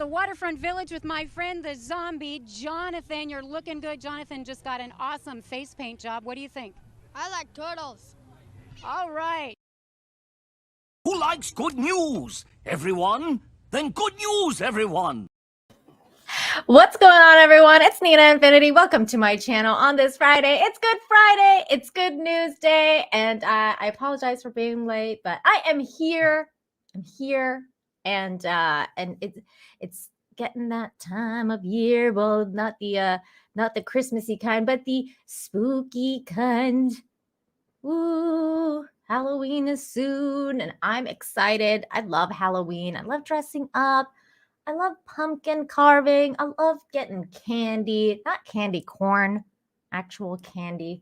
Waterfront Village with my friend, the zombie, Jonathan. You're looking good. Jonathan just got an awesome face paint job. What do you think? I like turtles. All right. Who likes good news? Everyone? Then good news, everyone! What's going on, everyone? It's Nina Infinity. Welcome to my channel on this Friday. It's Good Friday. It's Good News Day. And I apologize for being late, but I am here. I'm here. And it's getting that time of year. Well, not the Christmassy kind, but the spooky kind. Ooh, Halloween is soon, and I'm excited. I love Halloween. I love dressing up. I love pumpkin carving. I love getting candy, not candy corn, actual candy.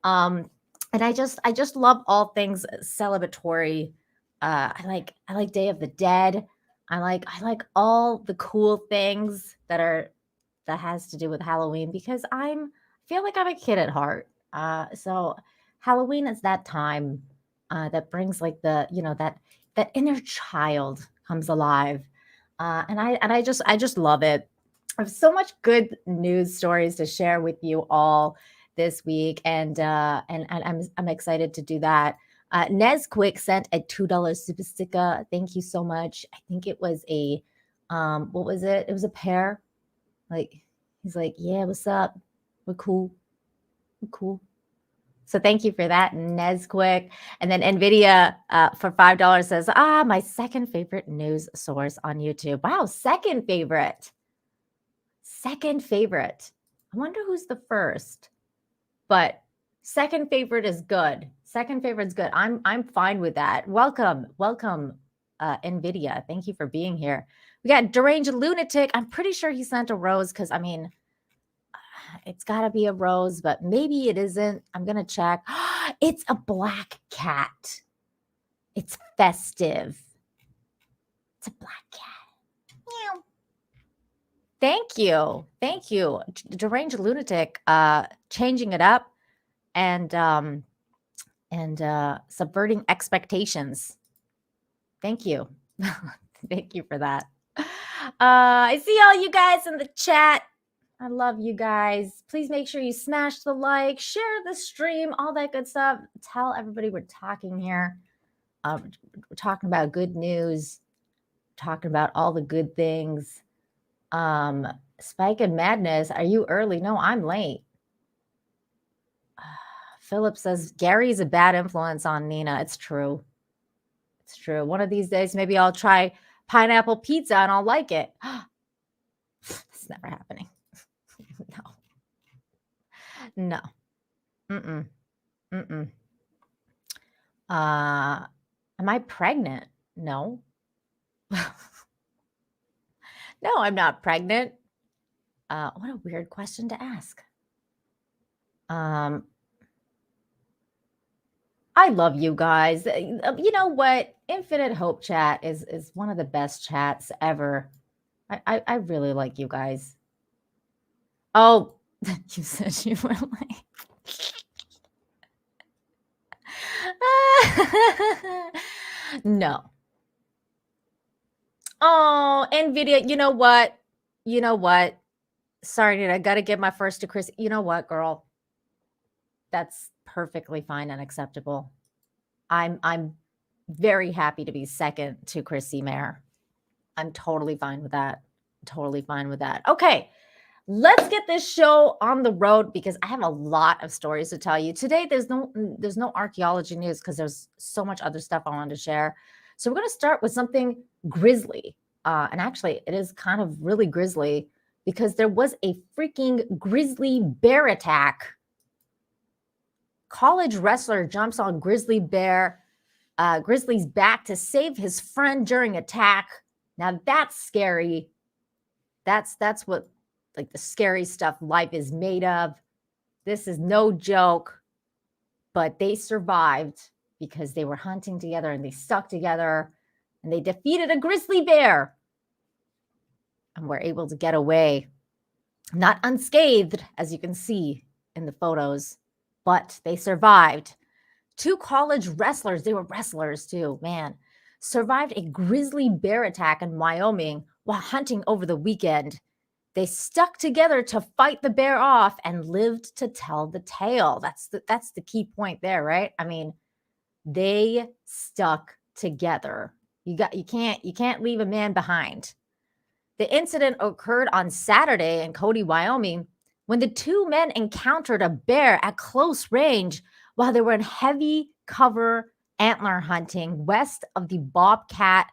And I just love all things celebratory. I like Day of the Dead. I like all the cool things that has to do with Halloween because I feel like I'm a kid at heart. So Halloween is that time that brings like that inner child comes alive. And I just love it. I have so much good news stories to share with you all this week, and I'm excited to do that. Nesquick sent a $2 super sticker. Thank you so much. I think it was a what was it? It was a pear. Like he's like, yeah, what's up? We're cool. We're cool. So thank you for that, Nesquick. And then NVIDIA for $5 says, my second favorite news source on YouTube. Wow, second favorite. Second favorite. I wonder who's the first. But second favorite is good. Second favorite is good. I'm fine with that. Welcome, NVIDIA. Thank you for being here. We got Deranged Lunatic. I'm pretty sure he sent a rose because, I mean, it's got to be a rose, but maybe it isn't. I'm going to check. It's a black cat. It's festive. It's a black cat. Meow. Thank you. Thank you. Deranged Lunatic, changing it up and subverting expectations. Thank you. Thank you for that. I see all you guys in the chat. I love you guys. Please make sure you smash the like, share the stream, all that good stuff. Tell everybody we're talking here. We're talking about good news, talking about all the good things. Spike and Madness, are you early? No, I'm late. Philip says, Gary's a bad influence on Nina. It's true. It's true. One of these days, maybe I'll try pineapple pizza and I'll like it. It's never happening. No. Am I pregnant? No. No, I'm not pregnant. What a weird question to ask. I love you guys. You know what? Infinite Hope chat is one of the best chats ever. I really like you guys. Oh, you said you were like. No. Oh, NVIDIA, you know what? You know what? Sorry, dude, I got to give my first to Chris. You know what, girl? That's perfectly fine and acceptable. I'm very happy to be second to Chrissy Mayer. I'm totally fine with that. Totally fine with that. Okay. Let's get this show on the road because I have a lot of stories to tell you. Today, there's no archaeology news because there's so much other stuff I wanted to share. So we're going to start with something grisly. And actually, it is kind of really grisly because there was a freaking grizzly bear attack. College wrestler jumps on grizzly's back to save his friend during attack. Now, that's scary. That's what like the scary stuff life is made of. This is no joke, but they survived because they were hunting together and they stuck together and they defeated a grizzly bear and were able to get away, not unscathed, as you can see in the photos, but they survived. Two college wrestlers, they were wrestlers too, man, survived a grizzly bear attack in Wyoming while hunting over the weekend. They stuck together to fight the bear off and lived to tell the tale. That's the key point there, right? I mean, they stuck together. You can't leave a man behind. The incident occurred on Saturday in Cody, Wyoming, when the two men encountered a bear at close range while they were in heavy cover antler hunting west of the Bobcat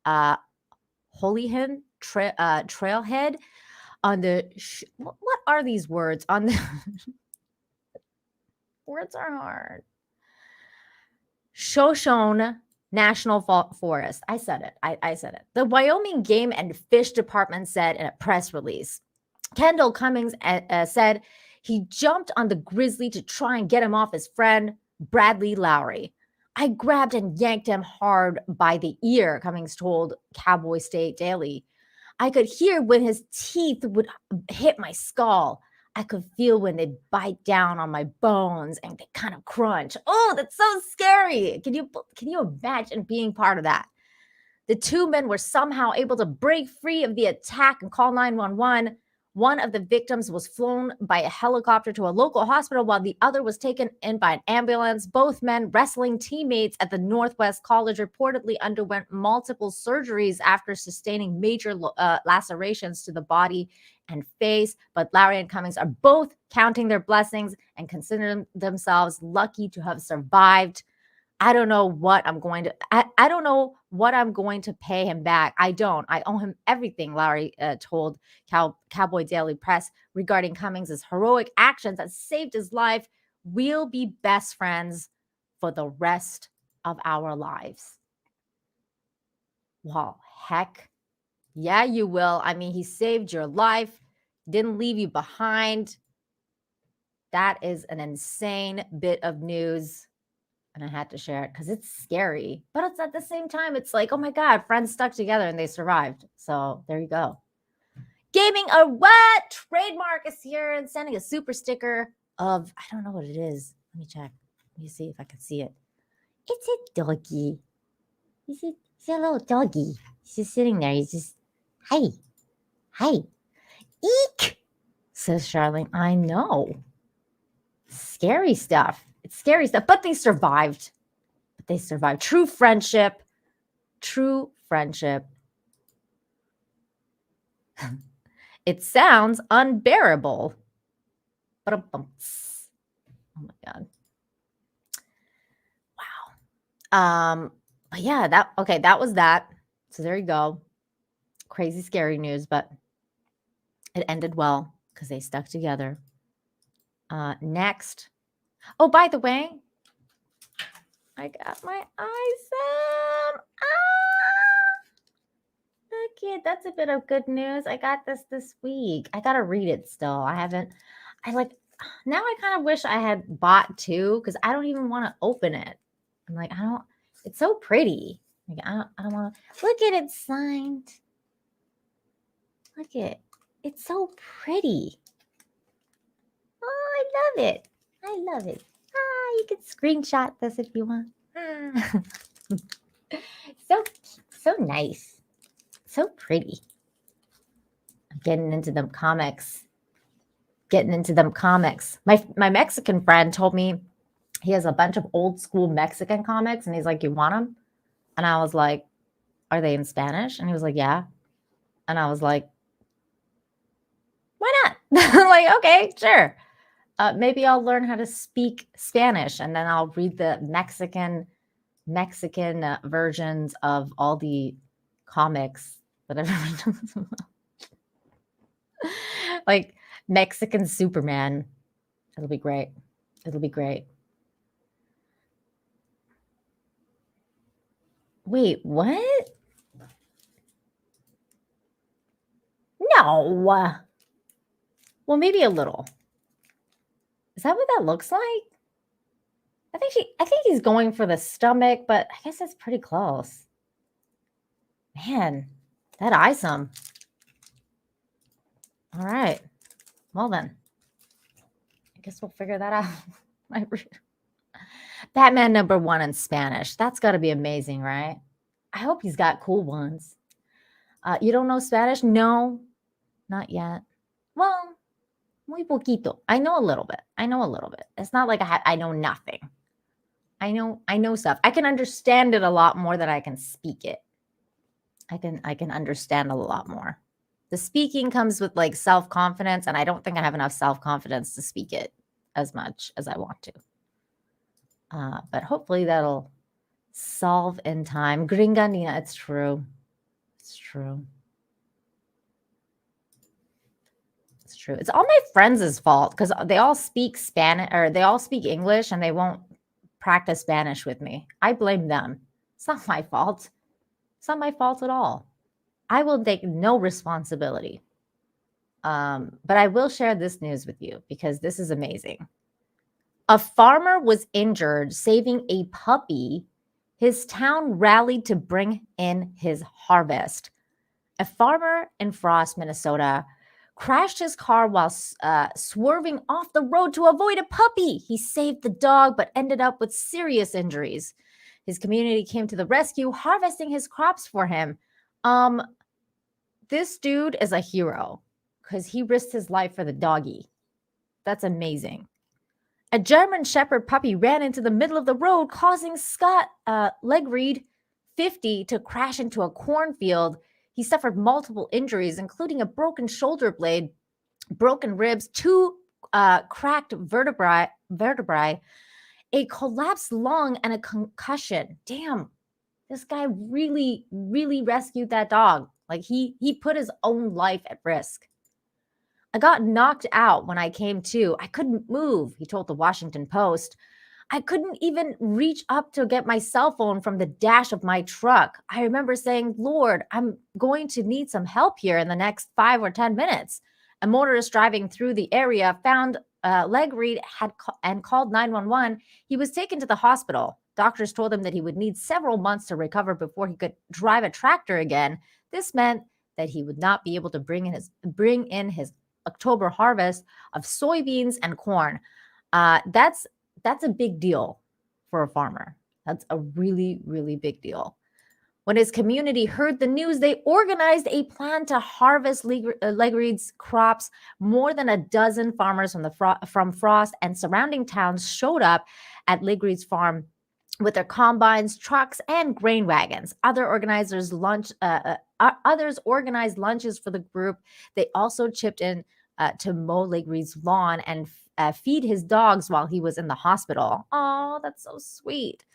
Holyhan trailhead on the what are these words on the words are hard. Shoshone National Forest. I said it. I said it. The Wyoming Game and Fish Department said in a press release. Kendall Cummings said he jumped on the grizzly to try and get him off his friend, Bradley Lowry. I grabbed and yanked him hard by the ear, Cummings told Cowboy State Daily. I could hear when his teeth would hit my skull. I could feel when they bite down on my bones and they kind of crunch. Oh, that's so scary. Can you imagine being part of that? The two men were somehow able to break free of the attack and call 911. One of the victims was flown by a helicopter to a local hospital while the other was taken in by an ambulance. Both men, wrestling teammates at the Northwest College, reportedly underwent multiple surgeries after sustaining major lacerations to the body and face. But Lowry and Cummings are both counting their blessings and consider themselves lucky to have survived. I don't know what I'm going to I don't know what I'm going to pay him back. I owe him everything, Lowry told Cowboy Daily Press regarding Cummings' heroic actions that saved his life. We'll be best friends for the rest of our lives. Well, heck, yeah, you will. I mean, he saved your life, didn't leave you behind. That is an insane bit of news. And I had to share it because it's scary. But it's at the same time, it's like, oh my God, friends stuck together and they survived. So there you go. Gaming a what? Trademark is here and sending a super sticker of, I don't know what it is. Let me check. Let me see if I can see it. It's a doggy. He's a little doggy. He's just sitting there. He's just, hi. Eek, says Charlene. I know. Scary stuff. It's scary stuff, but they survived. True friendship. It sounds unbearable. Oh my God. Wow. But yeah, that was that. So there you go. Crazy, scary news, but it ended well because they stuck together. Next. Oh, by the way, I got my iSum. Look, that's a bit of good news. I got this week. I got to read it still. Now I kind of wish I had bought two because I don't even want to open it. I'm like, it's so pretty. Like, I don't want to. Look at it signed. Look at it. It's so pretty. Oh, I love it. You can screenshot this if you want. So nice. So pretty. I'm getting into them comics. My Mexican friend told me he has a bunch of old school Mexican comics and he's like, you want them? And I was like, are they in Spanish? And he was like, yeah. And I was like, why not? I'm like, okay, sure. Maybe I'll learn how to speak Spanish and then I'll read the Mexican versions of all the comics that I've ever done. Like Mexican Superman. It'll be great. Wait, what? No. Well, maybe a little. Is that what that looks like? I think he's going for the stomach, but I guess that's pretty close. Man, that iSum. All right. Well then. I guess we'll figure that out. Batman #1 in Spanish. That's got to be amazing, right? I hope he's got cool ones. You don't know Spanish? No, not yet. Well, muy poquito. I know a little bit. It's not like I know nothing. I know stuff. I can understand it a lot more than I can speak it. I can understand a lot more. The speaking comes with like self-confidence, and I don't think I have enough self-confidence to speak it as much as I want to. But hopefully that'll solve in time. Gringa Nina, it's true. It's true. It's true. It's all my friends' fault because they all speak Spanish or they all speak English and they won't practice Spanish with me. I blame them. It's not my fault. It's not my fault at all. I will take no responsibility. But I will share this news with you because this is amazing. A farmer was injured saving a puppy. His town rallied to bring in his harvest. A farmer in Frost, Minnesota, crashed his car while swerving off the road to avoid a puppy. He saved the dog, but ended up with serious injuries. His community came to the rescue, harvesting his crops for him. This dude is a hero because he risked his life for the doggy. That's amazing. A German Shepherd puppy ran into the middle of the road, causing Scott Legreed, 50, to crash into a cornfield. He suffered multiple injuries, including a broken shoulder blade, broken ribs, 2 cracked vertebrae, a collapsed lung, and a concussion. Damn, this guy really, really rescued that dog. Like he put his own life at risk. I got knocked out when I came to. I couldn't move, he told the Washington Post. I couldn't even reach up to get my cell phone from the dash of my truck. I remember saying, Lord, I'm going to need some help here in the next 5 or 10 minutes. A motorist driving through the area found Legreed and called 911. He was taken to the hospital. Doctors told him that he would need several months to recover before he could drive a tractor again. This meant that he would not be able to bring in his October harvest of soybeans and corn. That's a big deal for a farmer. That's a really, really big deal. When his community heard the news, they organized a plan to harvest Legreed's crops. More than a dozen farmers from Frost and surrounding towns showed up at Legreed's farm with their combines, trucks, and grain wagons. Others organized lunches for the group. They also chipped in to mow Legreed's lawn and feed his dogs while he was in the hospital. Oh, that's so sweet.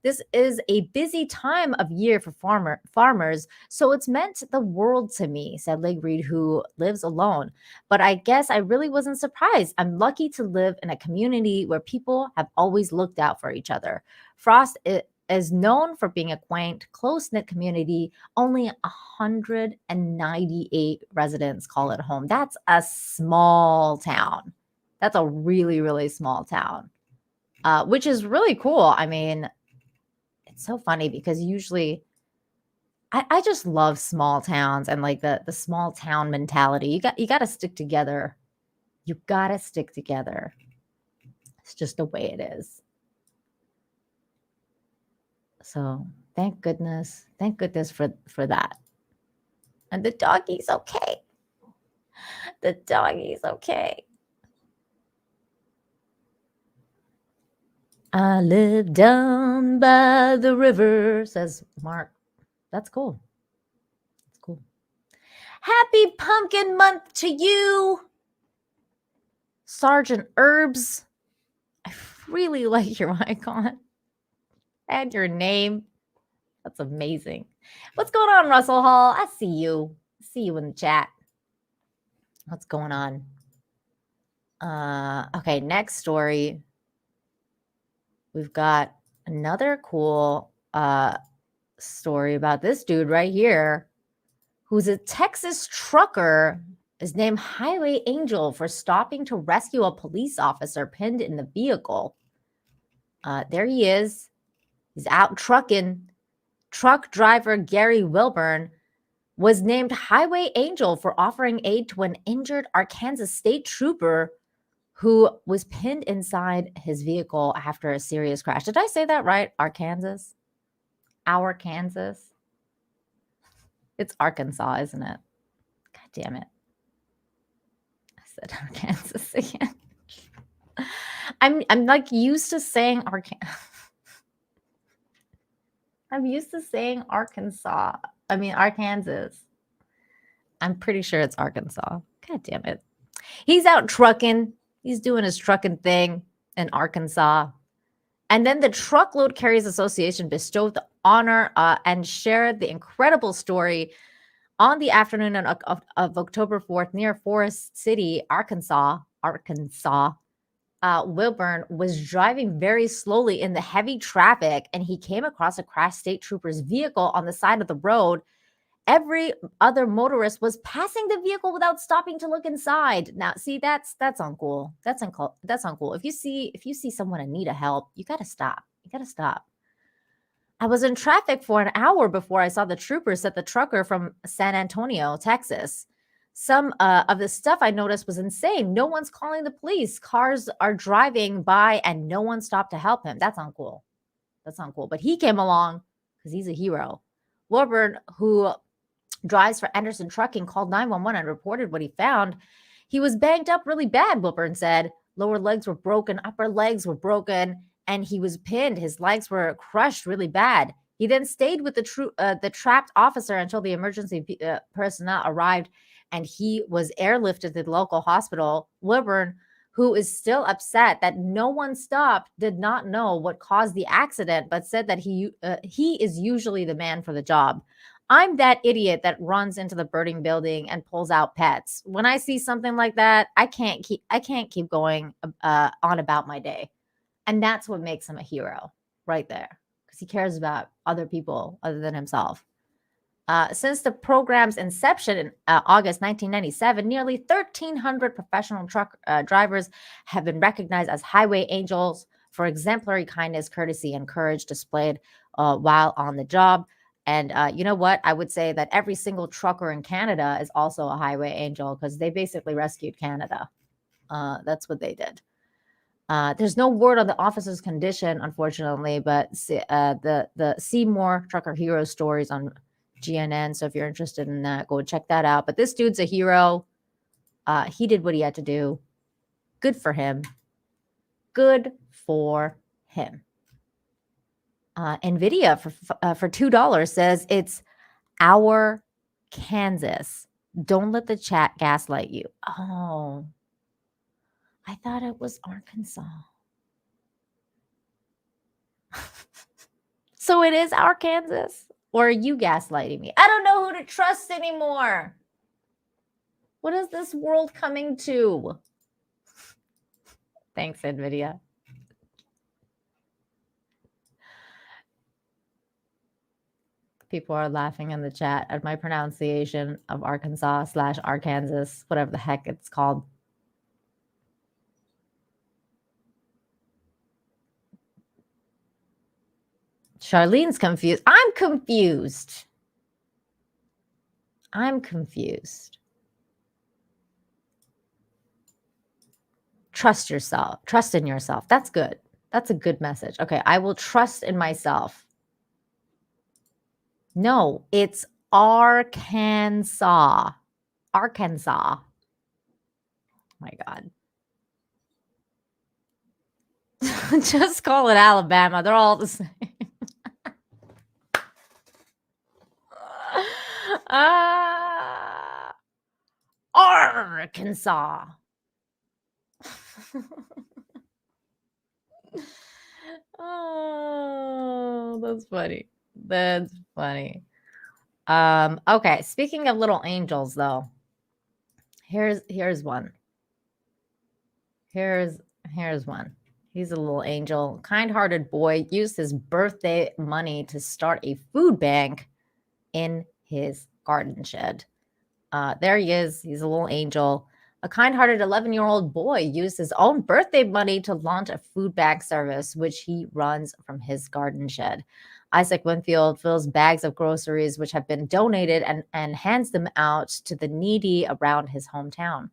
This is a busy time of year for farmers, so it's meant the world to me, said Legreed, who lives alone. But I guess I really wasn't surprised. I'm lucky to live in a community where people have always looked out for each other. Frost is known for being a quaint, close-knit community. Only 198 residents call it home. That's a small town. That's a really, really small town, which is really cool. I mean, it's so funny because usually I just love small towns and like the small town mentality. You got to stick together. You got to stick together. It's just the way it is. So thank goodness for that. And the doggy's okay. The doggy's okay. I live down by the river, says Mark. That's cool. That's cool. Happy Pumpkin Month to you, Sergeant Herbs. I really like your icon and your name. That's amazing. What's going on, Russell Hall? I see you. See you in the chat. What's going on? Okay, next story. We've got another cool story about this dude right here, who's a Texas trucker, is named Highway Angel for stopping to rescue a police officer pinned in the vehicle. There he is. He's out trucking. Truck driver Gary Wilburn was named Highway Angel for offering aid to an injured Arkansas state trooper who was pinned inside his vehicle after a serious crash. Did I say that right? Arkansas? Our Kansas? It's Arkansas, isn't it? God damn it. I said Arkansas again. I'm like used to saying I'm used to saying Arkansas. I mean Arkansas. I'm pretty sure it's Arkansas. God damn it. He's out trucking. He's doing his trucking thing in Arkansas. And then the Truckload Carriers Association bestowed the honor and shared the incredible story on the afternoon of October 4th near Forest City, Arkansas. Wilburn was driving very slowly in the heavy traffic, and he came across a crashed state trooper's vehicle on the side of the road. Every other motorist was passing the vehicle without stopping to look inside. Now, see, that's uncool. That's uncool. If you see someone in need of help, you gotta stop. I was in traffic for an hour before I saw the troopers at the trucker from San Antonio, Texas. Some of the stuff I noticed was insane. No one's calling the police. Cars are driving by and no one stopped to help him. That's uncool. But he came along because he's a hero. Wilburn, who drives for Anderson Trucking, called 911 and reported what he found. He was banged up really bad, Wilburn said. Lower legs were broken, upper legs were broken, and he was pinned. His legs were crushed really bad. He then stayed with the trapped officer until the emergency personnel arrived, and he was airlifted to the local hospital. Wilburn, who is still upset that no one stopped, did not know what caused the accident, but said that he is usually the man for the job. I'm that idiot that runs into the burning building and pulls out pets. When I see something like that, I can't keep going on about my day. And that's what makes him a hero right there, because he cares about other people other than himself. Since the program's inception in August 1997, nearly 1,300 professional truck drivers have been recognized as highway angels for exemplary kindness, courtesy, and courage displayed while on the job. And you know what? I would say that every single trucker in Canada is also a highway angel, because they basically rescued Canada. That's what they did. There's no word on the officer's condition, unfortunately, but the Seymour Trucker Hero stories on GNN. So if you're interested in that, go check that out. But this dude's a hero. He did what he had to do. Good for him. NVIDIA for $2 says it's our Kansas. Don't let the chat gaslight you. Oh, I thought it was Arkansas. So it is our Kansas? Or are you gaslighting me? I don't know who to trust anymore. What is this world coming to? Thanks, NVIDIA. People are laughing in the chat at my pronunciation of Arkansas/Arkansas, whatever the heck it's called. Charlene's confused. I'm confused. Trust yourself. Trust in yourself. That's good. That's a good message. Okay, I will trust in myself. No, it's Arkansas. Arkansas. Oh my God. Just call it Alabama. They're all the same. Arkansas. Oh, that's funny. That's funny. Okay, speaking of little angels, though, here's one. Here's one. He's a little angel, kind-hearted boy, used his birthday money to start a food bank in his garden shed. There he is. He's a little angel. A kind-hearted 11-year-old boy used his own birthday money to launch a food bank service, which he runs from his garden shed. Isaac Winfield fills bags of groceries which have been donated and hands them out to the needy around his hometown.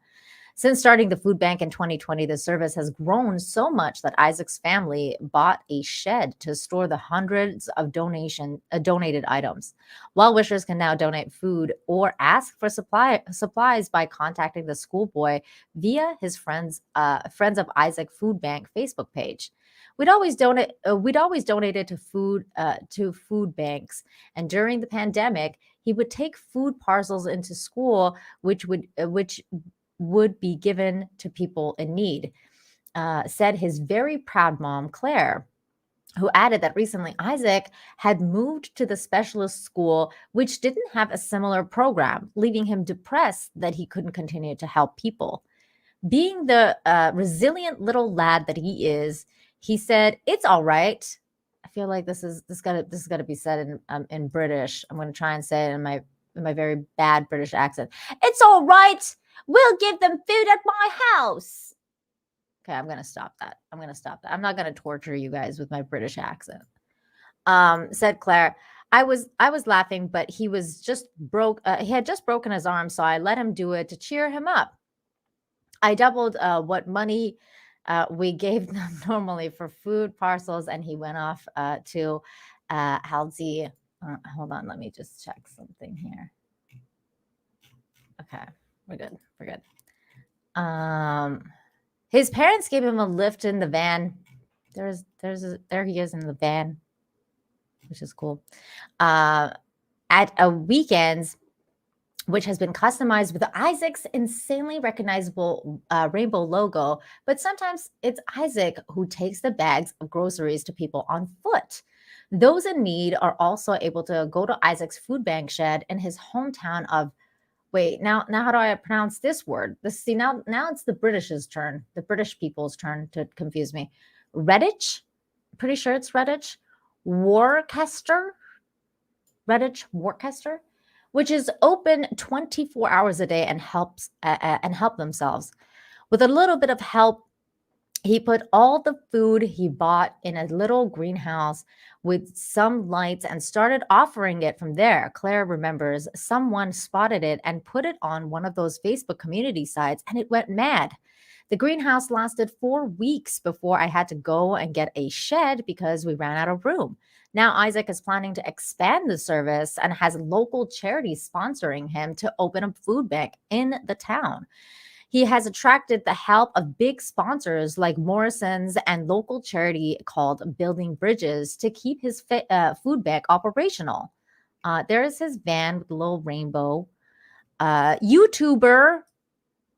Since starting the food bank in 2020, the service has grown so much that Isaac's family bought a shed to store the hundreds of donated items. Well-wishers can now donate food or ask for supplies by contacting the schoolboy via his Friends of Isaac Food Bank Facebook page. We'd always donated to food banks, and during the pandemic, he would take food parcels into school, which would be given to people in need, said his very proud mom, Claire, who added that recently Isaac had moved to the specialist school, which didn't have a similar program, leaving him depressed that he couldn't continue to help people. Being the resilient little lad that he is, he said, "It's all right." I feel like this gotta be said in British. I'm gonna try and say it in my very bad British accent. "It's all right. We'll give them food at my house." Okay, I'm gonna stop that. I'm not gonna torture you guys with my British accent. Said Claire. I was laughing, but he was just broke. He had just broken his arm, so I let him do it to cheer him up. I doubled what money we gave them normally for food parcels, and he went off to Halsey. Hold on, let me just check something here. Okay, we're good. We're good. His parents gave him a lift in the van. There he is in the van, which is cool. At a weekends, which has been customized with Isaac's insanely recognizable rainbow logo. But sometimes it's Isaac who takes the bags of groceries to people on foot. Those in need are also able to go to Isaac's food bank shed in his hometown of, wait, now how do I pronounce this word? Now it's the British's turn, the British people's turn to confuse me. Redditch? Pretty sure it's Redditch. Worcester? Redditch Worcester? Which is open 24 hours a day and help themselves. With a little bit of help, he put all the food he bought in a little greenhouse with some lights and started offering it from there. Claire remembers someone spotted it and put it on one of those Facebook community sites, and it went mad. The greenhouse lasted 4 weeks before I had to go and get a shed because we ran out of room. Now Isaac is planning to expand the service and has local charities sponsoring him to open a food bank in the town. He has attracted the help of big sponsors like Morrison's and local charity called Building Bridges to keep his food bank operational. There is his van with a little rainbow. YouTuber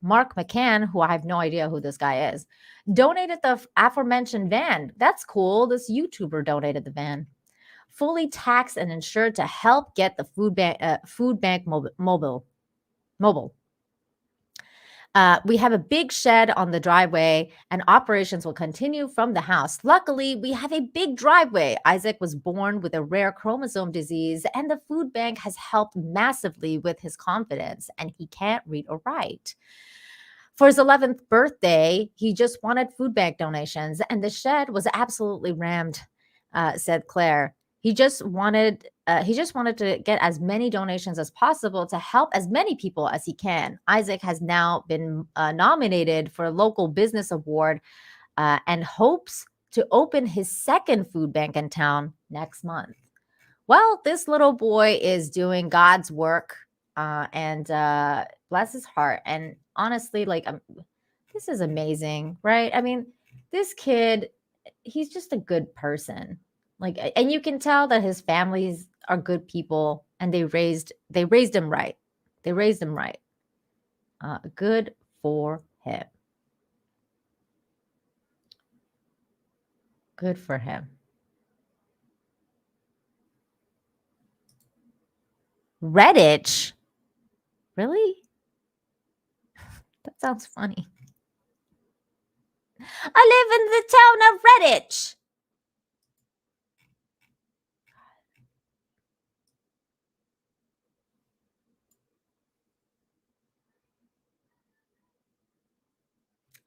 Mark McCann, who I have no idea who this guy is, donated the aforementioned van. That's cool. This YouTuber donated the van. Fully taxed and insured to help get the food bank mobile. We have a big shed on the driveway, and operations will continue from the house. Luckily, we have a big driveway. Isaac was born with a rare chromosome disease, and the food bank has helped massively with his confidence, and he can't read or write. For his 11th birthday, he just wanted food bank donations, and the shed was absolutely rammed, said Claire. He just wanted to get as many donations as possible to help as many people as he can. Isaac has now been nominated for a local business award and hopes to open his second food bank in town next month. Well, this little boy is doing God's work, and bless his heart. And honestly, this is amazing, right? I mean, this kid, he's just a good person. And you can tell that his families are good people, and they raised him right. They raised him right. Good for him. Good for him. Redditch? Really? That sounds funny. I live in the town of Redditch.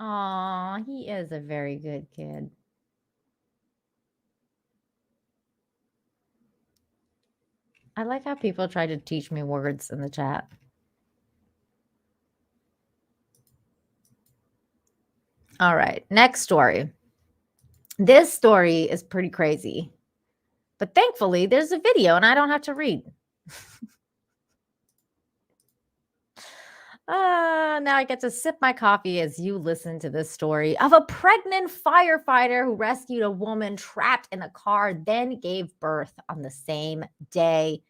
Aw, he is a very good kid. I like how people try to teach me words in the chat. All right, next story. This story is pretty crazy, but thankfully there's a video and I don't have to read. Now I get to sip my coffee as you listen to this story of a pregnant firefighter who rescued a woman trapped in a car, then gave birth on the same day.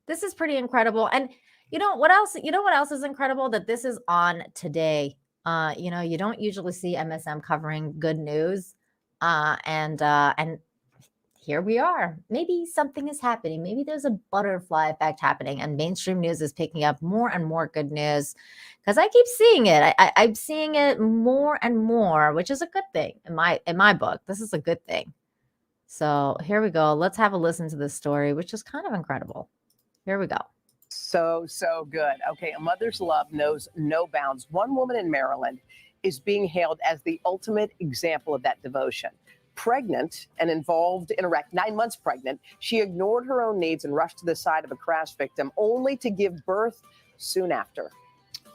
This is pretty incredible. And you know what else? You know what else is incredible? That this is on today. You don't usually see MSM covering good news. And here we are. Maybe something is happening. Maybe there's a butterfly effect happening, and mainstream news is picking up more and more good news because I keep seeing it. I'm seeing it more and more, which is a good thing in my book. This is a good thing. So here we go. Let's have a listen to this story, which is kind of incredible. Here we go. So good. Okay, a mother's love knows no bounds. One woman in Maryland is being hailed as the ultimate example of that devotion. Pregnant and involved in a wreck, 9 months pregnant, she ignored her own needs and rushed to the side of a crash victim, only to give birth soon after.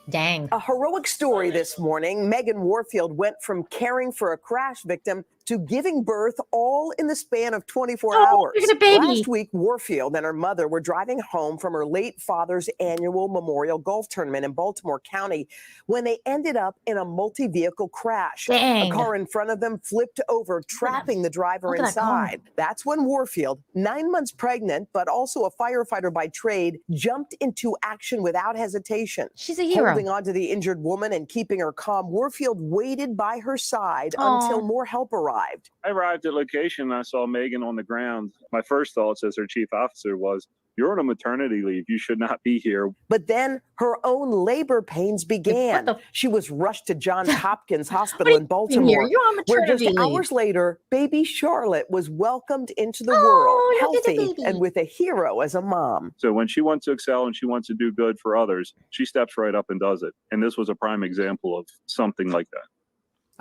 Dang. A heroic story this morning. Megan Warfield went from caring for a crash victim to giving birth all in the span of 24 hours. Look at the baby. Last week, Warfield and her mother were driving home from her late father's annual memorial golf tournament in Baltimore County when they ended up in a multi-vehicle crash. Dang. A car in front of them flipped over, trapping the driver Look at that inside. That's when Warfield, 9 months pregnant, but also a firefighter by trade, jumped into action without hesitation. She's a hero. Holding on to the injured woman and keeping her calm, Warfield waited by her side Aw. until more help arrived. I arrived at location and I saw Megan on the ground. My first thoughts as her chief officer was, "You're on a maternity leave. You should not be here." But then her own labor pains began. What the- She was rushed to Johns Hopkins What are Hospital you in doing Baltimore, here? You're on where maternity just leave. hours later, baby Charlotte was welcomed into the Oh, world, look at the healthy baby. and with a hero as a mom. So when she wants to excel and she wants to do good for others, she steps right up and does it. And this was a prime example of something like that.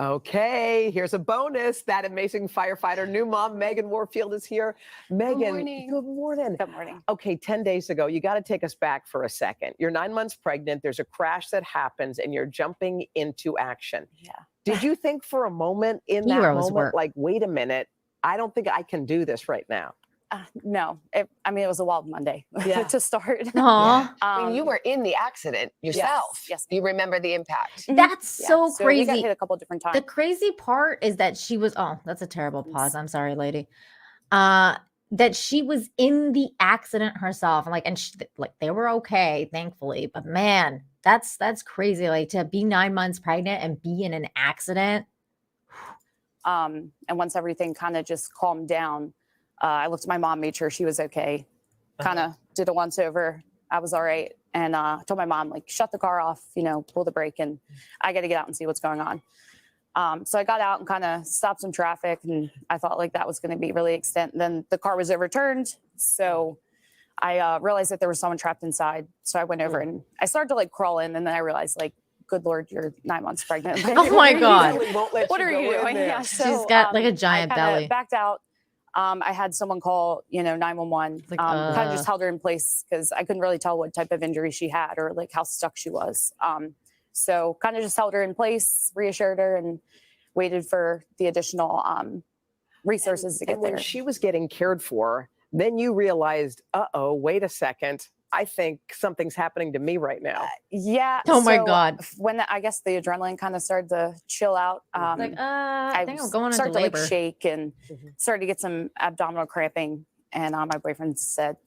Okay, here's a bonus. That amazing firefighter, new mom, Megan Warfield, is here. Megan, morning. good morning. Good morning. Okay, 10 days ago, you got to take us back for a second. You're 9 months pregnant. There's a crash that happens and you're jumping into action. Yeah. Did you think for a moment in that Heroes moment, work. like, wait a minute, I don't think I can do this right now? No, it was a wild Monday Yeah. to start. Aw. I mean, you were in the accident yourself. Yes. You remember the impact. That's Yeah, so we got crazy. hit a couple different times. The crazy part is that she was, oh, that's a terrible pause. I'm sorry, lady. That she was in the accident herself. And they were okay, thankfully. But man, that's crazy. Like to be 9 months pregnant and be in an accident. And once everything kind of just calmed down, I looked at my mom, made sure she was okay. Kind of did a once over. I was all right. And told my mom, like, shut the car off, pull the brake, and I got to get out and see what's going on. So I got out and kind of stopped some traffic, and I thought like that was going to be really extent. Then the car was overturned. So I realized that there was someone trapped inside. So I went over and I started to like crawl in, and then I realized like, good Lord, you're 9 months pregnant. Like, Oh my God. Usually won't let what you are go you in doing? there. Yeah, She's got like a giant I kinda belly. backed out. I had someone call, 911, Like, kind of just held her in place because I couldn't really tell what type of injury she had or like how stuck she was. So kind of just held her in place, reassured her, and waited for the additional resources to get And when there. she was getting cared for, then you realized, wait a second. I think something's happening to me right now. Yeah. Oh my so God. When I guess the adrenaline kind of started to chill out, I think I'm going into started to labor. like shake and Mhm. started to get some abdominal cramping. And my boyfriend said,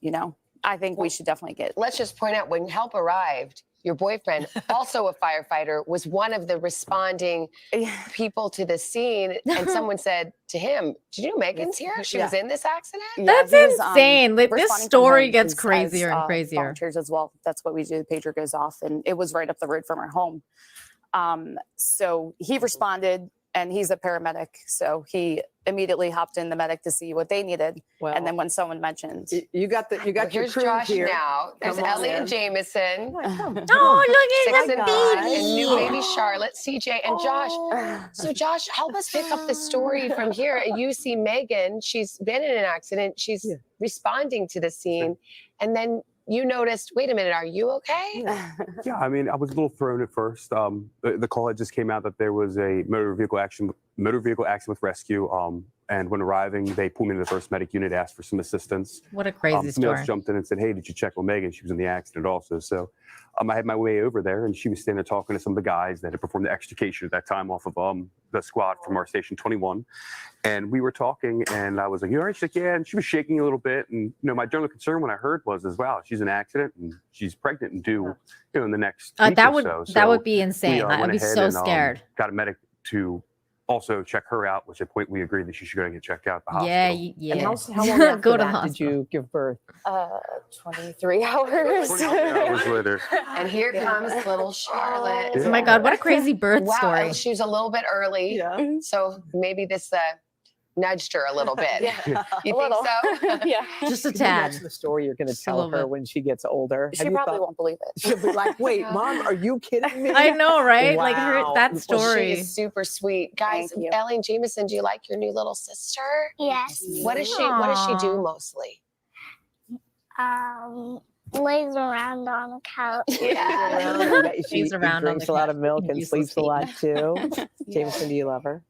I think we should definitely get. Let's just point out when help arrived, your boyfriend, also a firefighter, was one of the responding people to the scene. And someone said to him, "Did you know Megan's here? She was in this accident?" That's he was, insane. Like this responding from story home gets as crazier and crazier. Volunteers as well. That's what we do. The pager goes off, and it was right up the road from our home. So he responded, and he's a paramedic. So he immediately hopped in the medic to see what they needed. Well, And then when someone mentioned, you got your Here's crew Josh here. now. There's Come on Ellie and in. Jameson. Oh, look at 6 the and 5, baby. and new baby Charlotte, CJ, and Josh. So Josh, help us pick up the story from here. You see Megan, she's been in an accident. She's responding to the scene. And then you noticed, wait a minute, are you okay? Yeah, I mean, I was a little thrown at first. The call had just came out that there was a motor vehicle accident with rescue. And when arriving, they pulled me into the first medic unit, asked for some assistance. What a crazy Somebody else story. jumped in and said, "Hey, did you check on Megan? She was in the accident also." So I had my way over there, and she was standing there talking to some of the guys that had performed the extrication at that time off of the squad from our station 21. And we were talking, and I was like, "You all right?" She's like, "Yeah." And she was shaking a little bit. And my general concern when I heard was, wow, she's in an accident and she's pregnant and due, in the next week or so. That would be insane. We, I'd went be ahead so and, scared. Got a medic to also check her out, which at point we agreed that she should go and get checked out at the hospital. Yeah. And how long after Go to the that did hospital. you give birth? 23 hours. 24 hours later. And here comes little Charlotte. Oh my God, what a crazy birth Wow, story. she was a little bit early. Yeah. So maybe this nudged her a little bit. Yeah. You A think little. so? Yeah. Just a Can you tad. imagine the story you're going to Just a tell little her bit. when she gets older? She Have you probably thought- won't believe it. She'll be like, "Wait, Mom, are you kidding me?" I know, right? Like Wow. that Well, story. she is super sweet. Guys, Thank you. Ellie and Jameson, do you like your new little sister? Yes. What does she do Aw. mostly? Lays around on the couch. Yeah. She's around on drinks the a lot couch of milk with and useless sleeps a lot too. Yeah. Jameson, do you love her?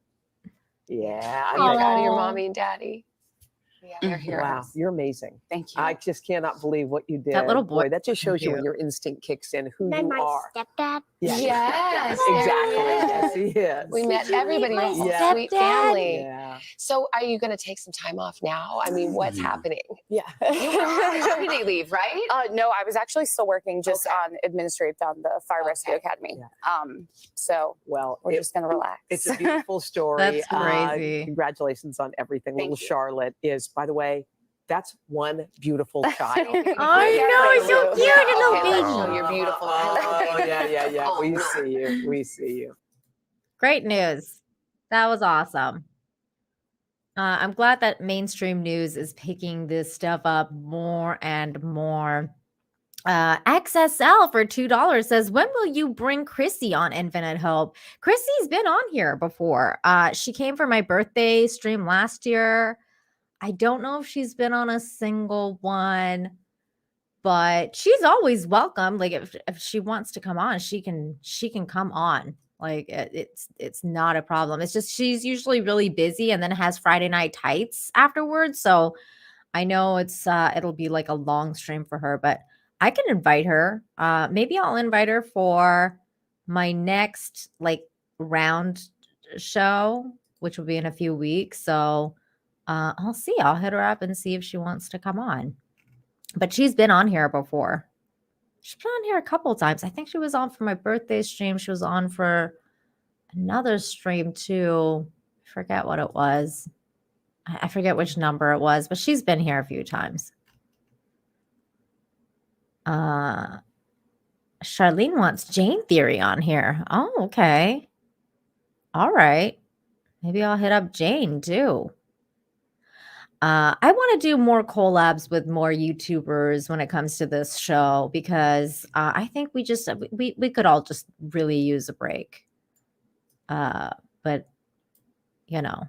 Yeah. Are you proud of your Aw. mommy and daddy? Yeah, they're here. Wow, you're amazing. Thank you. I just cannot believe what you did. That little boy- that just shows you when cute. your instinct kicks in who Then you my are. stepdad. Yes. Exactly. Yes, he is. We met everybody. my It's a stepdad? sweet family. Yeah. So are you going to take some time off now? I mean, what's happening? Yeah. You were on maternity leave, right? No, I was actually still working just Okay. on administrative down the Fire Rescue Academy. So Well, we're just gonna relax. it's a beautiful story. That's crazy. Congratulations on everything. Thank Little you. Charlotte is, by the way, that's one beautiful child. I know, it's so cute, Yeah, a little okay, baby. let's show you're beautiful. Oh, yeah. Oh, We no. see you. We see you. Great news. That was awesome. I'm glad that mainstream news is picking this stuff up more and more. XSL for $2 says, when will you bring Chrissy on Infinite Hope? Chrissy's been on here before. She came for my birthday stream last year. I don't know if she's been on a single one, but she's always welcome. Like if she wants to come on, she can come on. Like it's not a problem. It's just she's usually really busy and then has Friday night tights afterwards. So I know it'll be like a long stream for her, but I can invite her. Maybe I'll invite her for my next like round show, which will be in a few weeks. So I'll see. I'll hit her up and see if she wants to come on. But she's been on here before. She's been on here a couple of times. I think she was on for my birthday stream. She was on for another stream too. I forget what it was. I forget which number it was, but she's been here a few times. Charlene wants Jane Theory on here. Oh, okay. All right. Maybe I'll hit up Jane too. I want to do more collabs with more YouTubers when it comes to this show because I think we could all just really use a break. But you know, I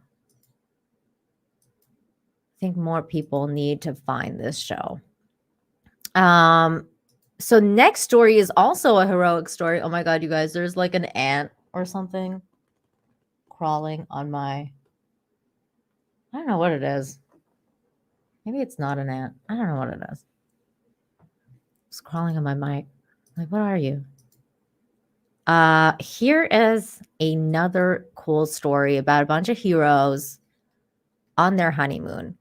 think more people need to find this show. So next story is also a heroic story. Oh my God, you guys, there's like an ant or something crawling on my, I don't know what it is. Maybe it's not an ant. I don't know what it is. It's crawling on my mic. Like, what are you? Here is another cool story about a bunch of heroes on their honeymoon.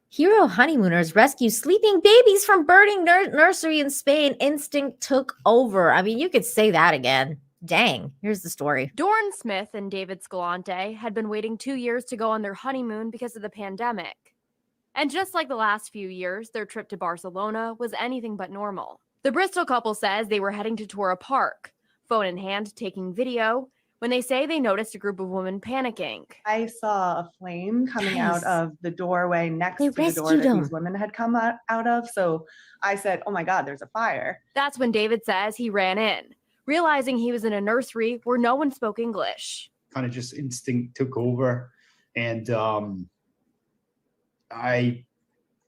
Hero honeymooners rescue sleeping babies from burning nursery in Spain. Instinct took over. I mean, you could say that again. Dang, here's the story. Doran Smith and David Scalante had been waiting 2 years to go on their honeymoon because of the pandemic. And just like the last few years, their trip to Barcelona was anything but normal. The Bristol couple says they were heading to tour a park, phone in hand, taking video, when they say they noticed a group of women panicking. I saw a flame coming out of the doorway next They to the door rescued that them. these women had come out of. So I said, oh my God, there's a fire. That's when David says he ran in, realizing he was in a nursery where no one spoke English. Kind of just instinct took over, and I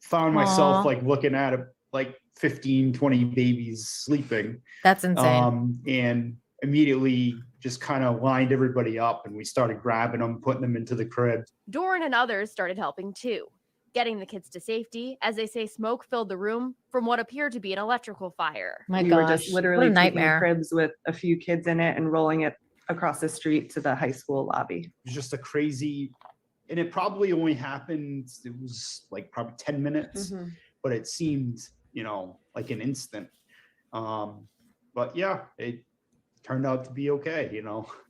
found myself Aw. like looking at it, like 15, 20 babies sleeping. That's insane. And immediately just kind of lined everybody up, and we started grabbing them, putting them into the crib. Doran and others started helping too, getting the kids to safety as they say smoke filled the room from what appeared to be an electrical fire. My We gosh, were just literally what a taking nightmare. cribs with a few kids in it and rolling it across the street to the high school lobby. It was just a crazy, and it probably only happened, it was like probably 10 minutes, but it seemed, like an instant. But yeah, it turned out to be okay,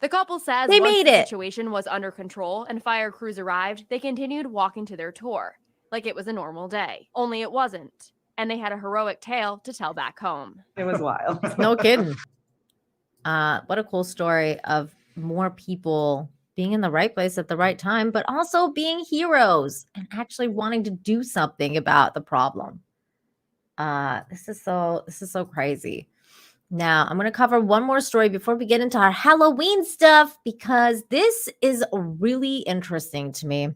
The couple says They once made the it. situation was under control and fire crews arrived, they continued walking to their tour like it was a normal day. Only it wasn't. And they had a heroic tale to tell back home. It was wild. No kidding. What a cool story of more people being in the right place at the right time, but also being heroes and actually wanting to do something about the problem. This is so crazy. Now, I'm going to cover one more story before we get into our Halloween stuff, because this is really interesting to me.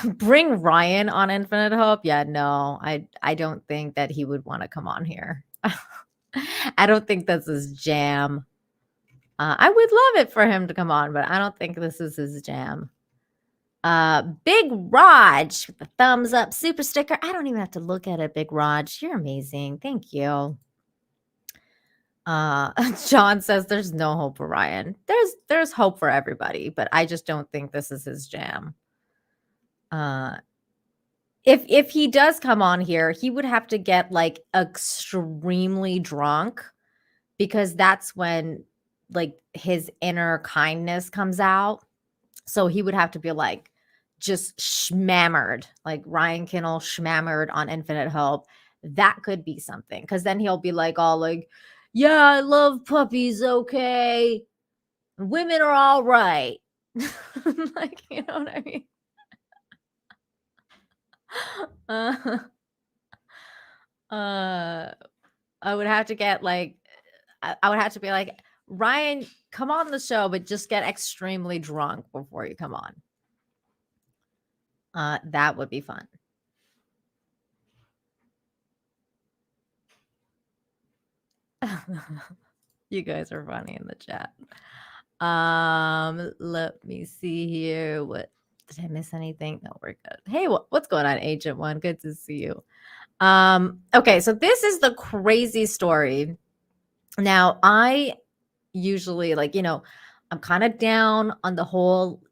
Bring Ryan on Infinite Hope. Yeah, no, I don't think that he would want to come on here. I don't think that's his jam. I would love it for him to come on, but I don't think this is his jam. Big Raj with the thumbs up super sticker. I don't even have to look at it, Big Raj. You're amazing. Thank you. John says there's no hope for Ryan. There's hope for everybody, but I just don't think this is his jam. If he does come on here, he would have to get like extremely drunk, because that's when like his inner kindness comes out. So he would have to be like just schmammered, like Ryan Kinnell schmammered on Infinite Hope. That could be something, because then he'll be like all like, yeah, I love puppies, okay, women are all right. Like, you know what I mean? I would have to get like, I would have to be like, Ryan, come on the show, but just get extremely drunk before you come on. That would be fun. You guys are funny in the chat. Let me see here. What did I miss anything? No, we're good. Hey, what's going on, Agent One? Good to see you. Okay, so this is the crazy story. Now, I usually I'm kind of down on the whole,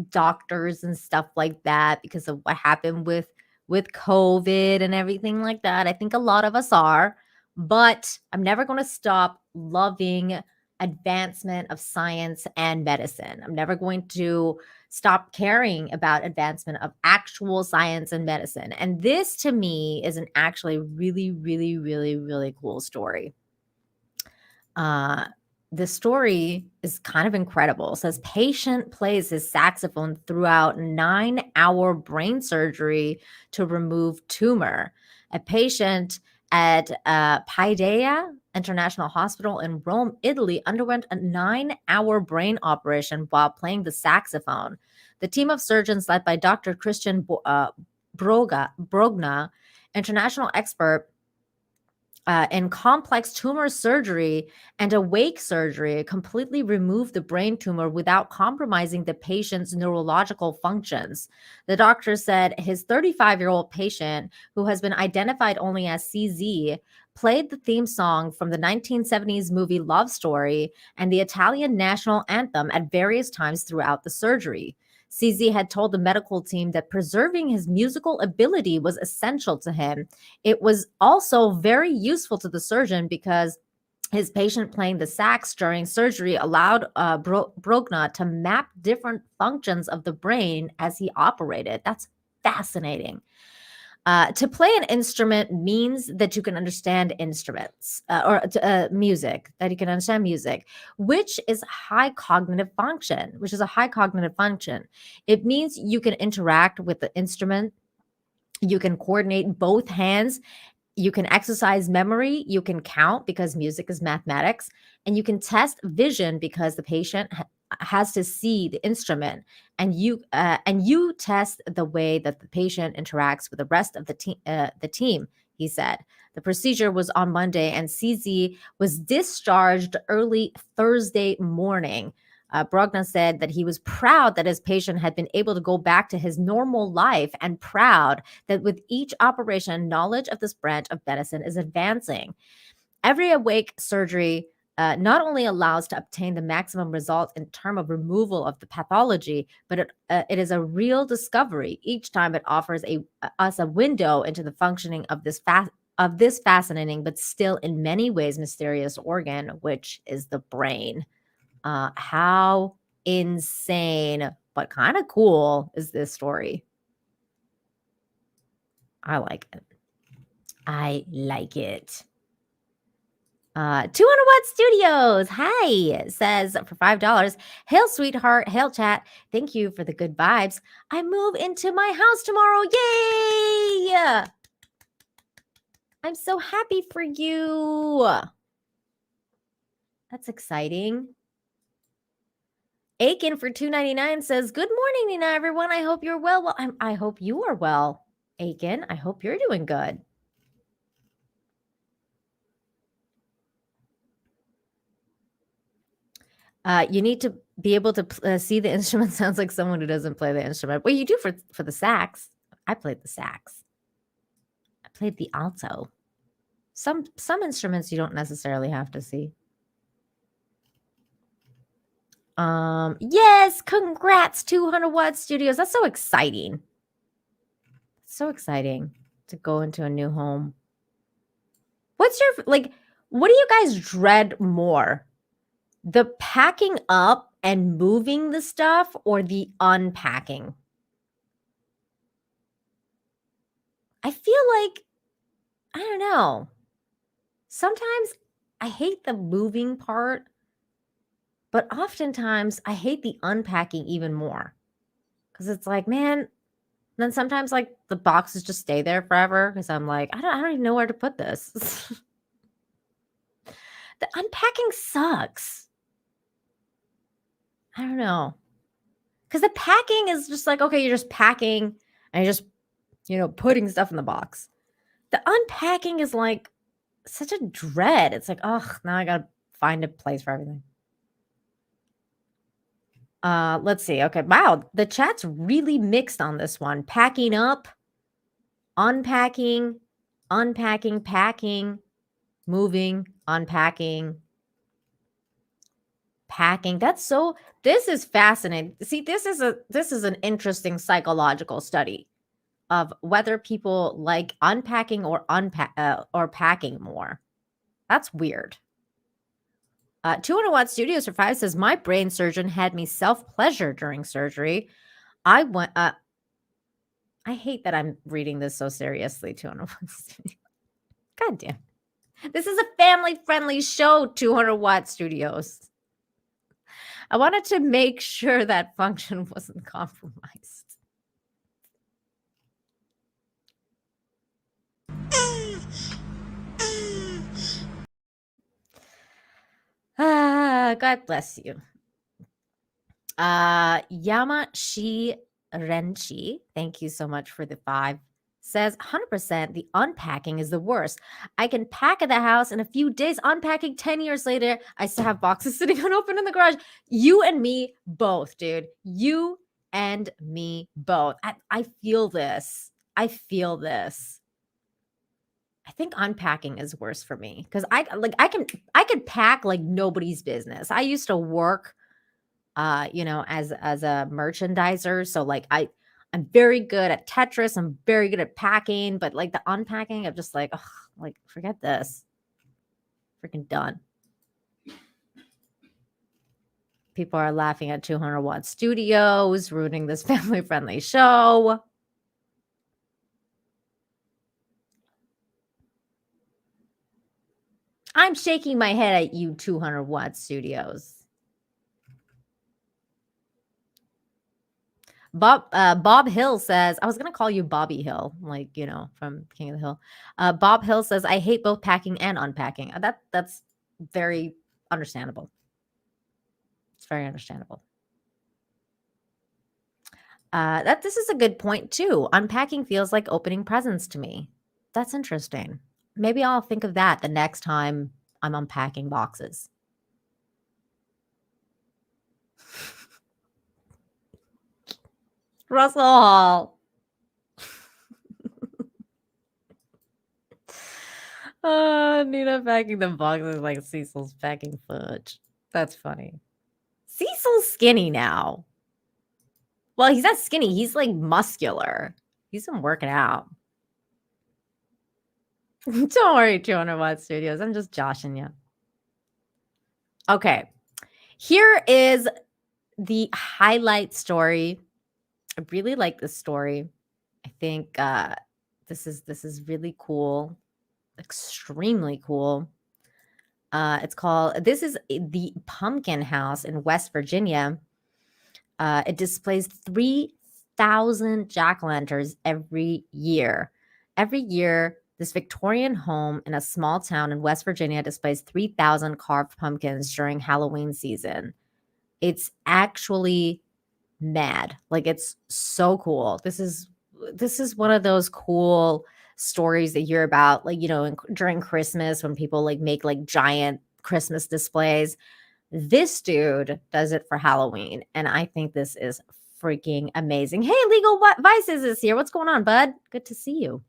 doctors and stuff like that because of what happened with COVID and everything like that. I think a lot of us are, but I'm never going to stop loving advancement of science and medicine. I'm never going to stop caring about advancement of actual science and medicine. And this to me is an actually really, really, really, really cool story. The story is kind of incredible. It says patient plays his saxophone throughout 9-hour brain surgery to remove tumor. A patient at Paideia International Hospital in Rome, Italy, underwent a 9-hour brain operation while playing the saxophone. The team of surgeons led by Dr. Christian Brogna, international expert in complex tumor surgery and awake surgery, completely removed the brain tumor without compromising the patient's neurological functions. The doctor said his 35-year-old patient, who has been identified only as CZ, played the theme song from the 1970s movie Love Story and the Italian national anthem at various times throughout the surgery. CZ had told the medical team that preserving his musical ability was essential to him. It was also very useful to the surgeon because his patient playing the sax during surgery allowed Brogna to map different functions of the brain as he operated. That's fascinating. To play an instrument means that you can understand instruments or music, that you can understand music, which is a high cognitive function. It means you can interact with the instrument. You can coordinate both hands. You can exercise memory. You can count because music is mathematics. And you can test vision because the patient has to see the instrument, and you test the way that the patient interacts with the rest of the team, he said. The procedure was on Monday, and CZ was discharged early Thursday morning. Brogna said that he was proud that his patient had been able to go back to his normal life, and proud that with each operation, knowledge of this branch of medicine is advancing. Every awake surgery not only allows to obtain the maximum result in terms of removal of the pathology, but it is a real discovery. Each time it offers us a window into the functioning of this fascinating but still in many ways mysterious organ, which is the brain. How insane but kind of cool is this story? I like it. I like it. 200 Watt Studios, hi, says for $5. Hail, sweetheart. Hail, chat. Thank you for the good vibes. I move into my house tomorrow. Yay! I'm so happy for you. That's exciting. Aiken for $2.99 says, good morning, Nina, everyone. I hope you're well. I hope you are well, Aiken. I hope you're doing good. You need to be able to see the instrument. Sounds like someone who doesn't play the instrument. Well, you do for the sax. I played the sax. I played the alto. Some instruments you don't necessarily have to see. Yes, congrats, 200 Watt Studios. That's so exciting. So exciting to go into a new home. What's your, what do you guys dread more? The packing up and moving the stuff, or the unpacking? I feel like, I don't know. Sometimes I hate the moving part, but oftentimes I hate the unpacking even more. Because it's like, man, then sometimes the boxes just stay there forever because I'm like, I don't even know where to put this. The unpacking sucks. I don't know. Because the packing is just like, okay, you're just packing and you're just, putting stuff in the box. The unpacking is like such a dread. It's like, oh, now I got to find a place for everything. Let's see. Okay. Wow. The chat's really mixed on this one. Packing up, unpacking, packing, moving, unpacking, packing. This is fascinating. See, this is an interesting psychological study of whether people like unpacking or packing more. That's weird. 200 Watt Studios for 5 says, my brain surgeon had me self-pleasure during surgery. I hate that I'm reading this so seriously, 200 Watt Studios. God damn. This is a family-friendly show, 200 Watt Studios. I wanted to make sure that function wasn't compromised. God bless you. Yamashi Renchi, thank you so much for the 5. Says 100% the unpacking is the worst. I can pack at the house in a few days. Unpacking 10 years later, I still have boxes sitting unopened in the garage. You and me both, dude. You and me both. I feel this. I feel this. I think unpacking is worse for me because I can pack like nobody's business. I used to work, as a merchandiser, so I'm very good at Tetris. I'm very good at packing, but the unpacking, I'm just forget this. Freaking done. People are laughing at 200 Watt Studios, ruining this family-friendly show. I'm shaking my head at you, 200 Watt Studios. Bob Hill says, I was going to call you Bobby Hill, from King of the Hill. Bob Hill says, I hate both packing and unpacking. That's very understandable. It's very understandable. This is a good point too. Unpacking feels like opening presents to me. That's interesting. Maybe I'll think of that the next time I'm unpacking boxes. Russell Hall. Nina packing the boxes like Cecil's packing fudge. That's funny. Cecil's skinny now. Well, he's not skinny. He's like muscular. He's been working out. Don't worry, 200 Watt Studios. I'm just joshing you. Okay. Here is the highlight story. I really like this story. I think this is really cool. Extremely cool. This is the Pumpkin House in West Virginia. It displays 3,000 jack-o'-lanterns every year. Every year, this Victorian home in a small town in West Virginia displays 3,000 carved pumpkins during Halloween season. It's actually mad. Like, it's so cool. This is one of those cool stories that you hear about, like, you know, during Christmas when people like make like giant Christmas displays. This dude does it for Halloween, and I think this is freaking amazing. Hey, Legal Vices is here. What's going on, bud? Good to see you.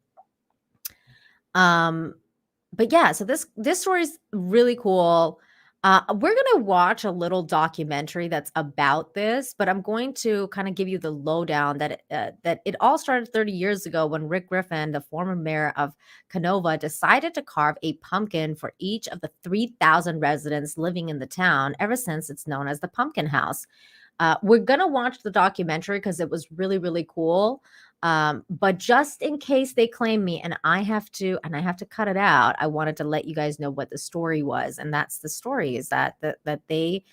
But yeah, so this story is really cool. We're gonna watch a little documentary that's about this, but I'm going to kind of give you the lowdown that it all started 30 years ago when Rick Griffin, the former mayor of Canova, decided to carve a pumpkin for each of the 3,000 residents living in the town. Ever since, it's known as the Pumpkin House. We're gonna watch the documentary because it was really, really cool. But just in case they claim me and I have to cut it out, I wanted to let you guys know what the story was. And that's the story, is that they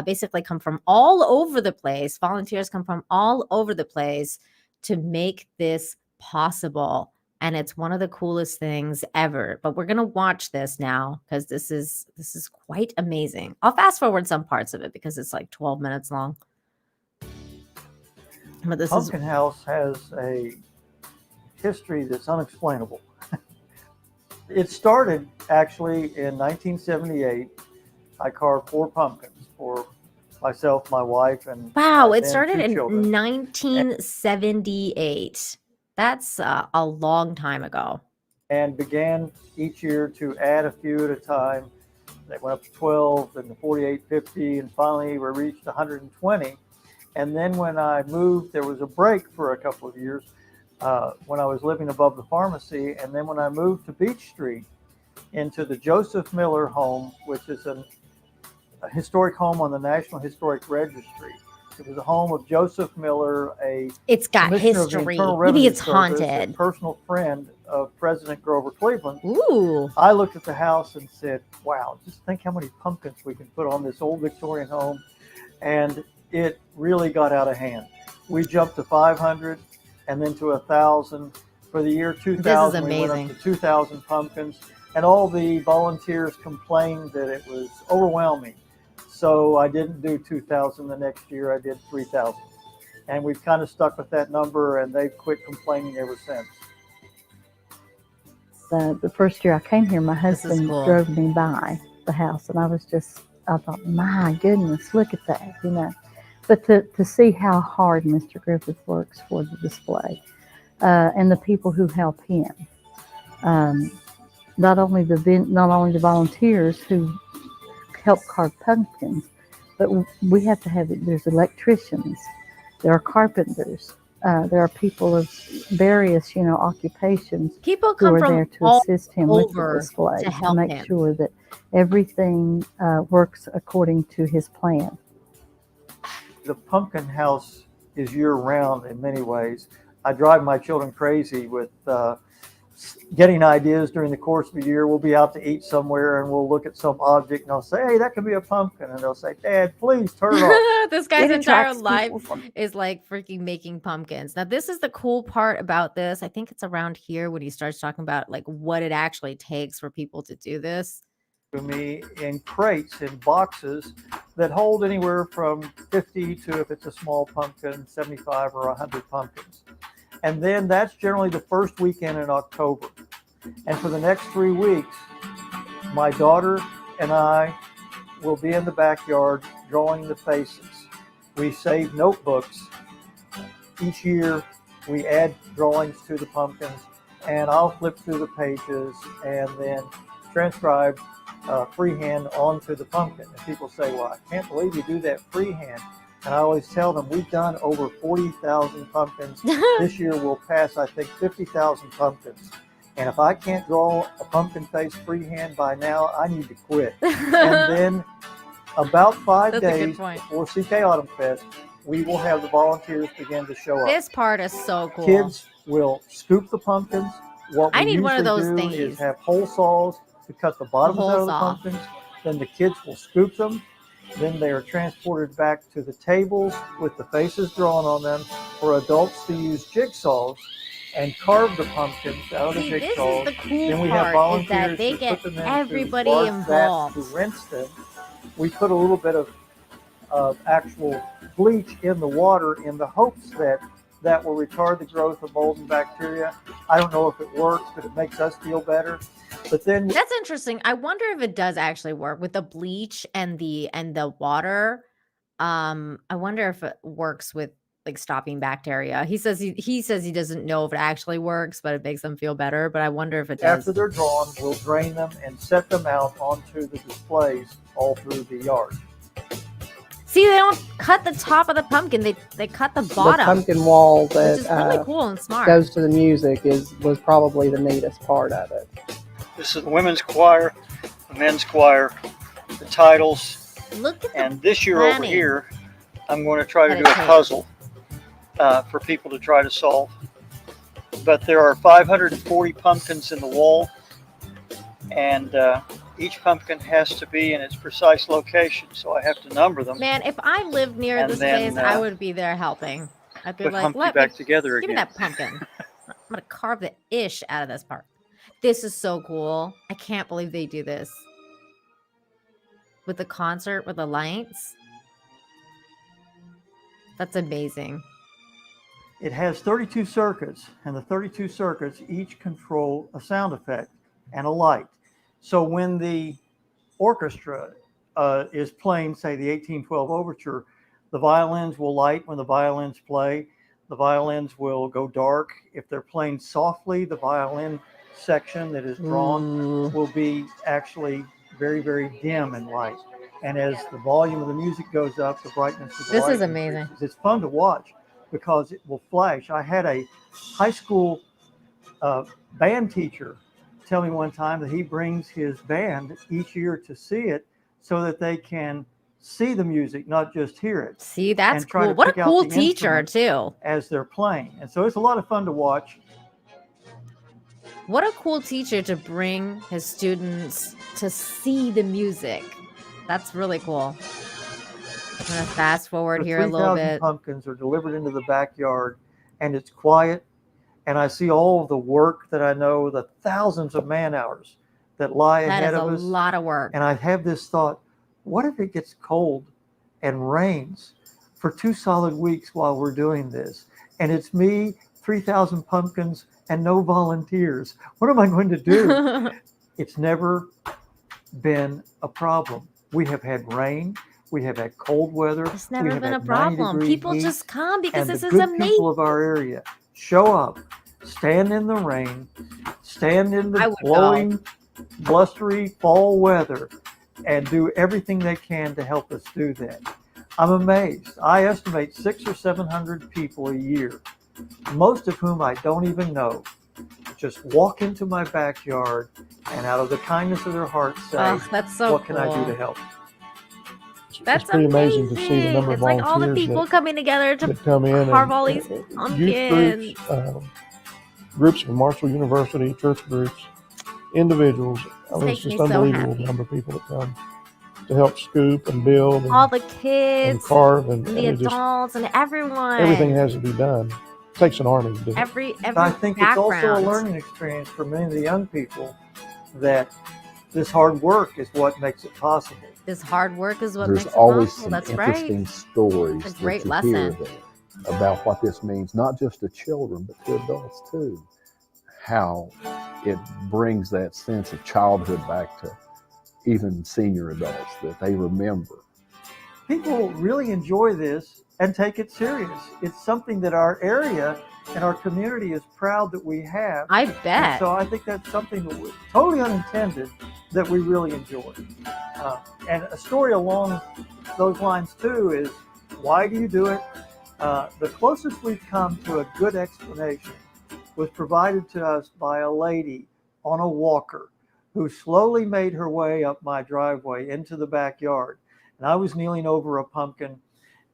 basically come from all over the place. Volunteers come from all over the place to make this possible. And it's one of the coolest things ever. But we're gonna watch this now because this is quite amazing. I'll fast forward some parts of it because it's like 12 minutes long. But this Pumpkin House has a history that's unexplainable. It started actually in 1978. I carved 4 pumpkins for myself, my wife, and wow, it then started 2 in children. 1978. That's a long time ago. And began each year to add a few at a time. They went up to 12, then to 48, 50, and finally we reached 120. And then when I moved, there was a break for a couple of years when I was living above the pharmacy. And then when I moved to Beach Street into the Joseph Miller home, which is a historic home on the National Historic Registry. It was a home of Joseph Miller, it's got history. Maybe it's haunted. A personal friend of President Grover Cleveland. Ooh. I looked at the house and said, wow, just think how many pumpkins we can put on this old Victorian home. And it really got out of hand. We jumped to 500 and then to 1,000. For the year 2000, we went up to 2,000 pumpkins. And all the volunteers complained that it was overwhelming. So I didn't do 2,000 the next year. I did 3,000. And we've kind of stuck with that number, and they've quit complaining ever since. The first year I came here, my husband drove me by the house, and I thought, my goodness, look at that, you know. But to see how hard Mr. Griffith works for the display, and the people who help him, not only the volunteers who help carve pumpkins, but we have to have it. There's electricians, there are carpenters, there are people of various, occupations. People who come are from there to all assist him with the over display to help make him. sure that everything works according to his plan. The Pumpkin House is year-round in many ways. I drive my children crazy with getting ideas during the course of the year. We'll be out to eat somewhere and we'll look at some object and I'll say, hey, that could be a pumpkin. And they'll say, Dad, please turn it off. This guy's It entire attracts life people from- is like freaking making pumpkins. Now, this is the cool part about this. I think it's around here when he starts talking about like what it actually takes for people to do this. To me in crates, in boxes, that hold anywhere from 50 to, if it's a small pumpkin, 75 or 100 pumpkins. And then that's generally the first weekend in October. And for the next 3 weeks, my daughter and I will be in the backyard drawing the faces. We save notebooks. Each year we add drawings to the pumpkins, and I'll flip through the pages and then transcribe freehand onto the pumpkin. And people say, well, I can't believe you do that freehand. And I always tell them, we've done over 40,000 pumpkins. This year we'll pass, I think, 50,000 pumpkins. And if I can't draw a pumpkin face freehand by now, I need to quit. And then about 5 days before CK Autumn Fest, we will have the volunteers begin to show up. This part is so cool. Kids will scoop the pumpkins. What we I need one of those usually do thingies. is have hole saws to cut the bottoms hole out of the saw. pumpkins. Then the kids will scoop them. Then they are transported back to the tables with the faces drawn on them for adults to use jigsaws and carve the pumpkins out of the See, this is jigsaws. the cool Then we have part, is that volunteers they who get put them into everybody large vats involved. to rinse them. We put a little bit of actual bleach in the water in the hopes that that will retard the growth of mold and bacteria. I don't know if it works, but it makes us feel better. But then That's interesting. I wonder if it does actually work with the bleach and the water. I wonder if it works with like stopping bacteria. He says he doesn't know if it actually works, but it makes them feel better. But I wonder if it does. after they're drawn, we'll drain them and set them out onto the displays all through the yard. See, they don't cut the top of the pumpkin. They cut the bottom. The pumpkin wall which that is really cool and smart. goes to the music was probably the neatest part of it. This is the women's choir, the men's choir, the titles. Look at and this year over planning. here, I'm going to try to do a Meditate. puzzle for people to try to solve. But there are 540 pumpkins in the wall, and each pumpkin has to be in its precise location, so I have to number them. Man, if I lived near And this then, place, I would be there helping. I'd be put like, Humpty let back me together give me again. that pumpkin. I'm gonna carve the ish out of this part. This is so cool. I can't believe they do this with the concert with the lights. That's amazing. It has 32 circuits, and the 32 circuits each control a sound effect and a light. So when the orchestra is playing, say, the 1812 Overture, the violins will light when the violins play. The violins will go dark. If they're playing softly, the violin section that is drawn will be actually very, very dim and light. And as the volume of the music goes up, the brightness of the This light is amazing. increases. It's fun to watch because it will flash. I had a high school band teacher tell me one time that he brings his band each year to see it so that they can see the music, not just hear it. See, that's and try cool. to What a pick out cool the teacher, instruments too. as they're playing. And so it's a lot of fun to watch. What a cool teacher to bring his students to see the music. That's really cool. I'm gonna fast forward The here a little 3,000 bit. pumpkins are delivered into the backyard, and it's quiet. And I see all of the work that I know, the thousands of man hours that lie That ahead is of a us. lot of work. And I have this thought, what if it gets cold and rains for 2 solid weeks while we're doing this? And it's me, 3,000 pumpkins, and no volunteers. What am I going to do? It's never been a problem. We have had rain. We have had cold weather. It's never we have been a had 90 problem. degree People heat, just come because and this the is good amazing. people of our area show up, stand in the rain, stand in I the would blowing, blustery fall weather, and do everything they can to help us do that. I'm amazed. I estimate 600 or 700 people a year, most of whom I don't even know, just walk into my backyard and out of the kindness of their hearts say, Oh, that's so what can I do cool. to help? That's pretty amazing to see the number of It's like all the volunteers people that- coming together to that come in carve and, all these youth pumpkins. groups, groups from Marshall University, church groups, individuals. I mean, makes it's just me so unbelievable happy. the number of people that come to help scoop and build and, All the and kids, carve and, and I the mean, just adults, and everyone. everything has to be done. It takes an army to do it. Every I think it's also a background. learning experience for many of the young people that this hard work is what makes it possible. This hard work is what There's makes it always possible. some That's interesting right. stories It's a great that you hear lesson. there about what this means, not just to children, but to adults too. How it brings that sense of childhood back to even senior adults that they remember. People really enjoy this and take it serious. It's something that our area and our community is proud that we have. I And bet. so I think that's something that was totally unintended that we really enjoy. And a story along those lines too is, why do you do it? The closest we've come to a good explanation was provided to us by a lady on a walker who slowly made her way up my driveway into the backyard. And I was kneeling over a pumpkin,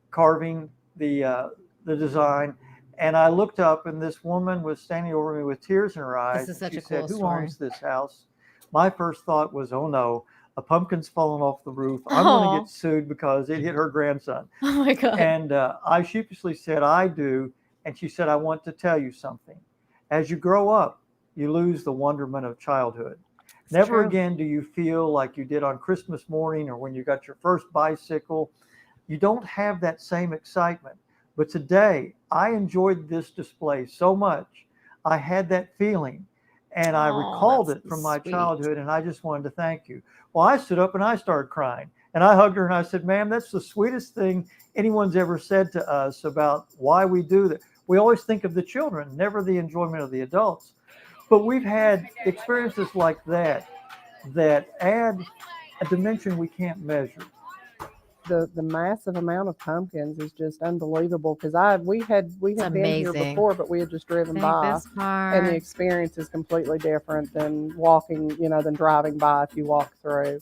carving the design. And I looked up, and this woman was standing over me with tears in her eyes. This is and such she a cool said, "Who story." owns this house?" My first thought was, "Oh no, a pumpkin's fallen off the roof. I'm going Aw. to get sued because it hit her grandson." Oh my God. And I sheepishly said, "I do." And she said, "I want to tell you something. As you grow up, you lose the wonderment of childhood. Never true. again do you feel like you did on Christmas morning or when you got your first bicycle. You don't have that same excitement. But today, I enjoyed this display so much. I had that feeling, and I recalled it from my childhood, and I just wanted to thank you." Well, I stood up and I started crying, and I hugged her and I said, "Ma'am, that's the sweetest thing anyone's ever said to us about why we do that. We always think of the children, never the enjoyment of the adults." But we've had experiences like that that add a dimension we can't measure. The massive amount of pumpkins is just unbelievable, because we had been here amazing. before, but we had just driven Take by, this part. and the experience is completely different than walking, than driving by if you walk through.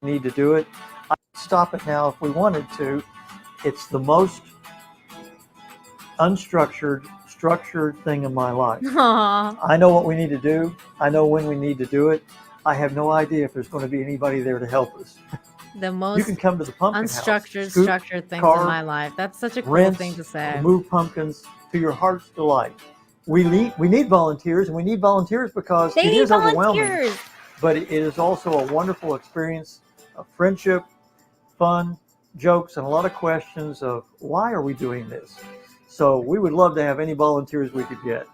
Need to do it. I could stop it now if we wanted to. It's the most unstructured, structured thing in my life. Aw. I know what we need to do. I know when we need to do it. I have no idea if there's going to be anybody there to help us. The You most can come to the pumpkin unstructured, house, scoop, structured things carve, in my life. That's such a cool rinse, thing to say. remove pumpkins to your heart's delight. We need volunteers, and we need volunteers because They it need is overwhelming. volunteers. But it is also a wonderful experience of friendship, fun, jokes, and a lot of questions of why are we doing this? So we would love to have any volunteers we could get.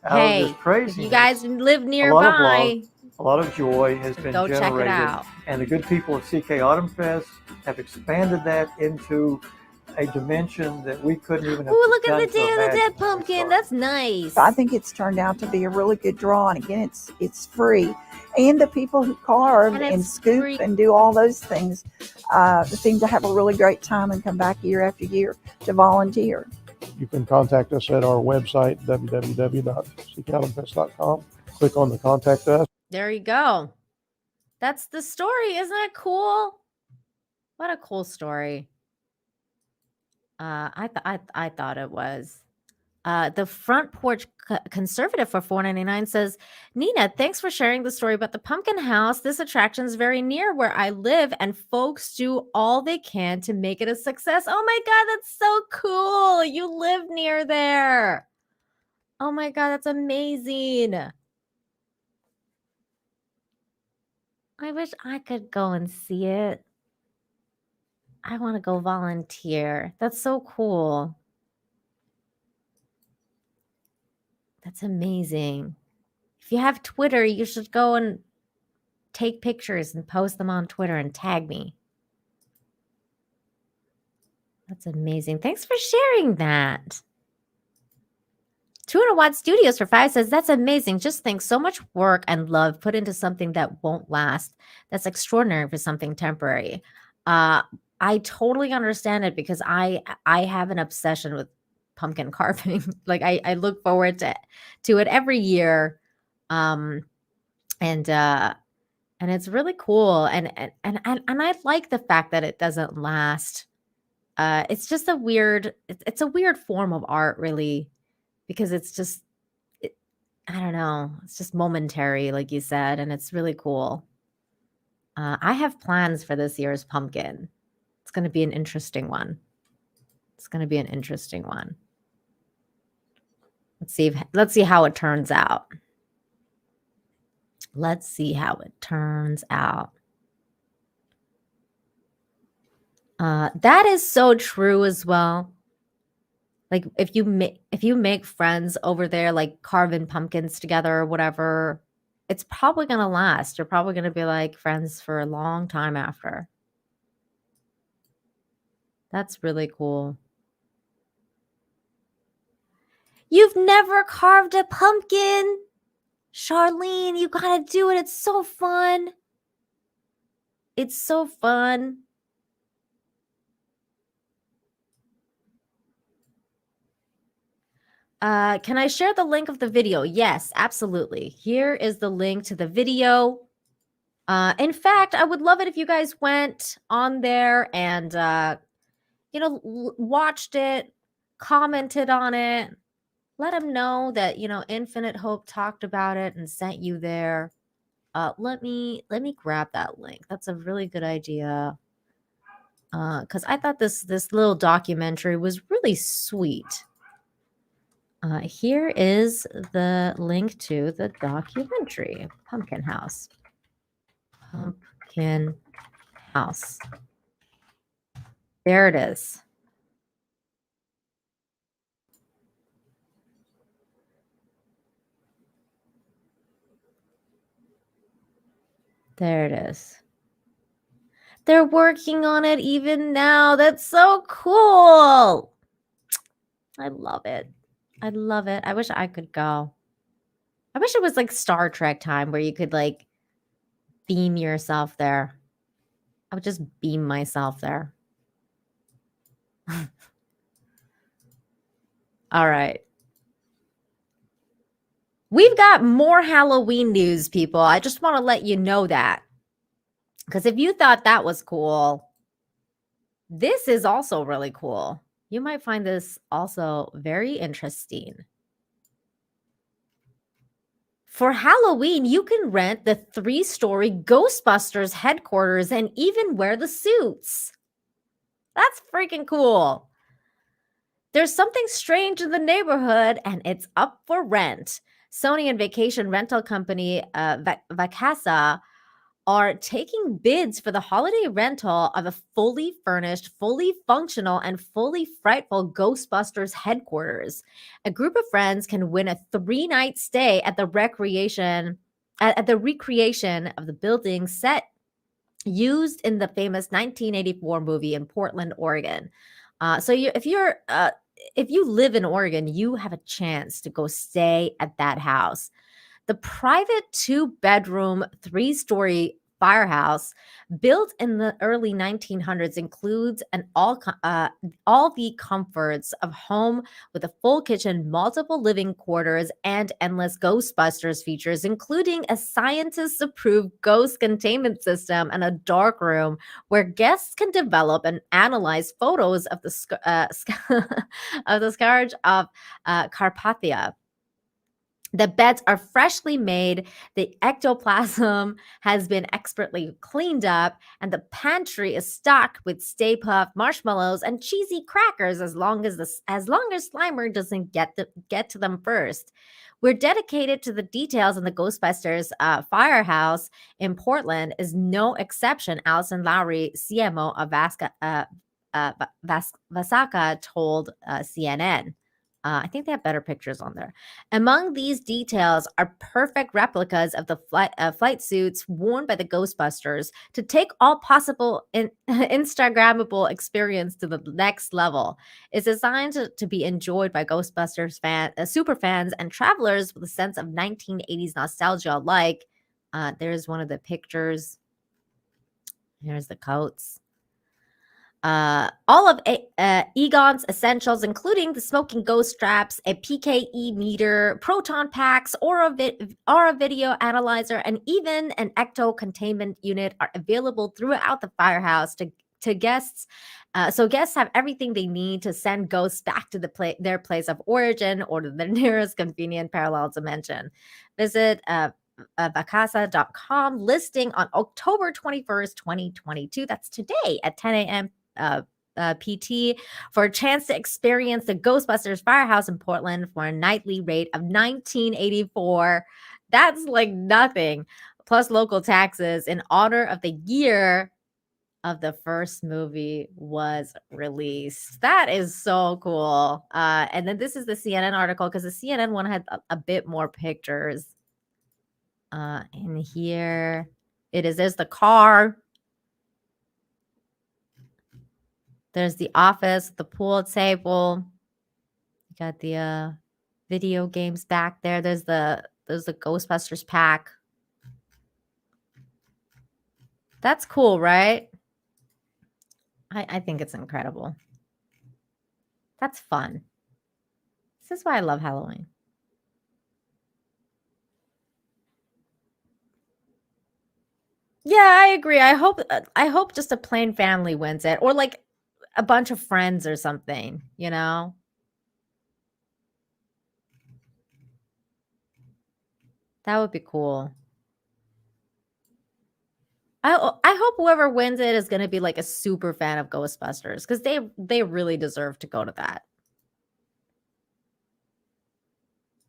Out of Hey, this crazy, if you guys live a lot of nearby, love, a lot of joy has been go check it generated. out. And the good people of CK Autumn Fest have expanded that into a dimension that we couldn't even have ooh, look at the begun to Day of the imagine. Dead pumpkin. That's nice. I think it's turned out to be a really good draw, and again, it's free. And the people who carve And and, it's scoop free. and do all those things seem to have a really great time and come back year after year to volunteer. You can contact us at our website, www.ckautumnfest.com. Click on the Contact Us. There you go. That's the story. Isn't that cool? What a cool story. I thought it was. The Front Porch Conservative for $4.99 says, Nina, thanks for sharing the story about the pumpkin house. This attraction is very near where I live, and folks do all they can to make it a success. Oh my God, that's so cool. You live near there. Oh my God, that's amazing. I wish I could go and see it. I want to go volunteer. That's so cool. That's amazing. If you have Twitter, you should go and take pictures and post them on Twitter and tag me. That's amazing. Thanks for sharing that. 200 Watt Studios for 5 says, that's amazing. Just think, so much work and love put into something that won't last. That's extraordinary for something temporary. I totally understand it because I have an obsession with pumpkin carving. Like I look forward to it every year. And it's really cool. And I like the fact that it doesn't last. It's just it's a weird form of art, really, because it's just, I don't know, it's just momentary, like you said, and it's really cool. I have plans for this year's pumpkin. It's going to be an interesting one. Let's see how it turns out. That is so true as well. Like if you make friends over there, like carving pumpkins together or whatever, it's probably gonna last. You're probably gonna be like friends for a long time after. That's really cool. You've never carved a pumpkin? Charlene, you gotta do it. It's so fun. It's so fun. Can I share the link of the video? Yes, absolutely. Here is the link to the video. In fact, I would love it if you guys went on there and, watched it, commented on it. Let them know that, Infinite Hope talked about it and sent you there. Let me grab that link. That's a really good idea. Because I thought this little documentary was really sweet. Here is the link to the documentary, Pumpkin House. Pumpkin House. There it is. There it is. They're working on it even now. That's so cool. I love it. I love it. I wish I could go. I wish it was like Star Trek time where you could like beam yourself there. I would just beam myself there. All right. We've got more Halloween news, people. I just want to let you know that. Because if you thought that was cool, this is also really cool. You might find this also very interesting. For Halloween, you can rent the 3-story Ghostbusters headquarters and even wear the suits. That's freaking cool. There's something strange in the neighborhood, and it's up for rent. Sony and vacation rental company Vacasa are taking bids for the holiday rental of a fully furnished, fully functional, and fully frightful Ghostbusters headquarters. A group of friends can win a 3-night stay at the recreation of the building set used in the famous 1984 movie in Portland, Oregon. If you live in Oregon, you have a chance to go stay at that house. The private 2-bedroom, 3-story firehouse built in the early 1900s includes all the comforts of home with a full kitchen, multiple living quarters, and endless Ghostbusters features, including a scientist-approved ghost containment system and a dark room where guests can develop and analyze photos of the scourge of Carpathia. The beds are freshly made, the ectoplasm has been expertly cleaned up, and the pantry is stocked with Stay Puft marshmallows and cheesy crackers as long as Slimer doesn't get to them first. We're dedicated to the details, and the Ghostbusters firehouse in Portland is no exception, Allison Lowry, CMO of Vasaka, told CNN. I think they have better pictures on there. Among these details are perfect replicas of the flight suits worn by the Ghostbusters to take all possible Instagrammable experience to the next level. It's designed to be enjoyed by Ghostbusters super fans and travelers with a sense of 1980s nostalgia. Like, there's one of the pictures. Here's the coats. All of Egon's essentials, including the smoking ghost straps, a PKE meter, proton packs, aura video analyzer, and even an ecto containment unit, are available throughout the firehouse to guests. So guests have everything they need to send ghosts back to their place of origin or to the nearest convenient parallel dimension. Visit vacasa.com, listing on October 21st, 2022. That's today at 10 a.m. PT for a chance to experience the Ghostbusters firehouse in Portland for a nightly rate of $19.84. That's like nothing, plus local taxes in honor of the year of the first movie was released. That is so cool. And then this is the CNN article because the CNN one had a bit more pictures. In here, there's the car. There's the office, the pool table. You got the video games back there. There's the Ghostbusters pack. That's cool, right? I think it's incredible. That's fun. This is why I love Halloween. Yeah, I agree. I hope just a plain family wins it, or like a bunch of friends or something, you know? That would be cool. I hope whoever wins it is going to be like a super fan of Ghostbusters because they really deserve to go to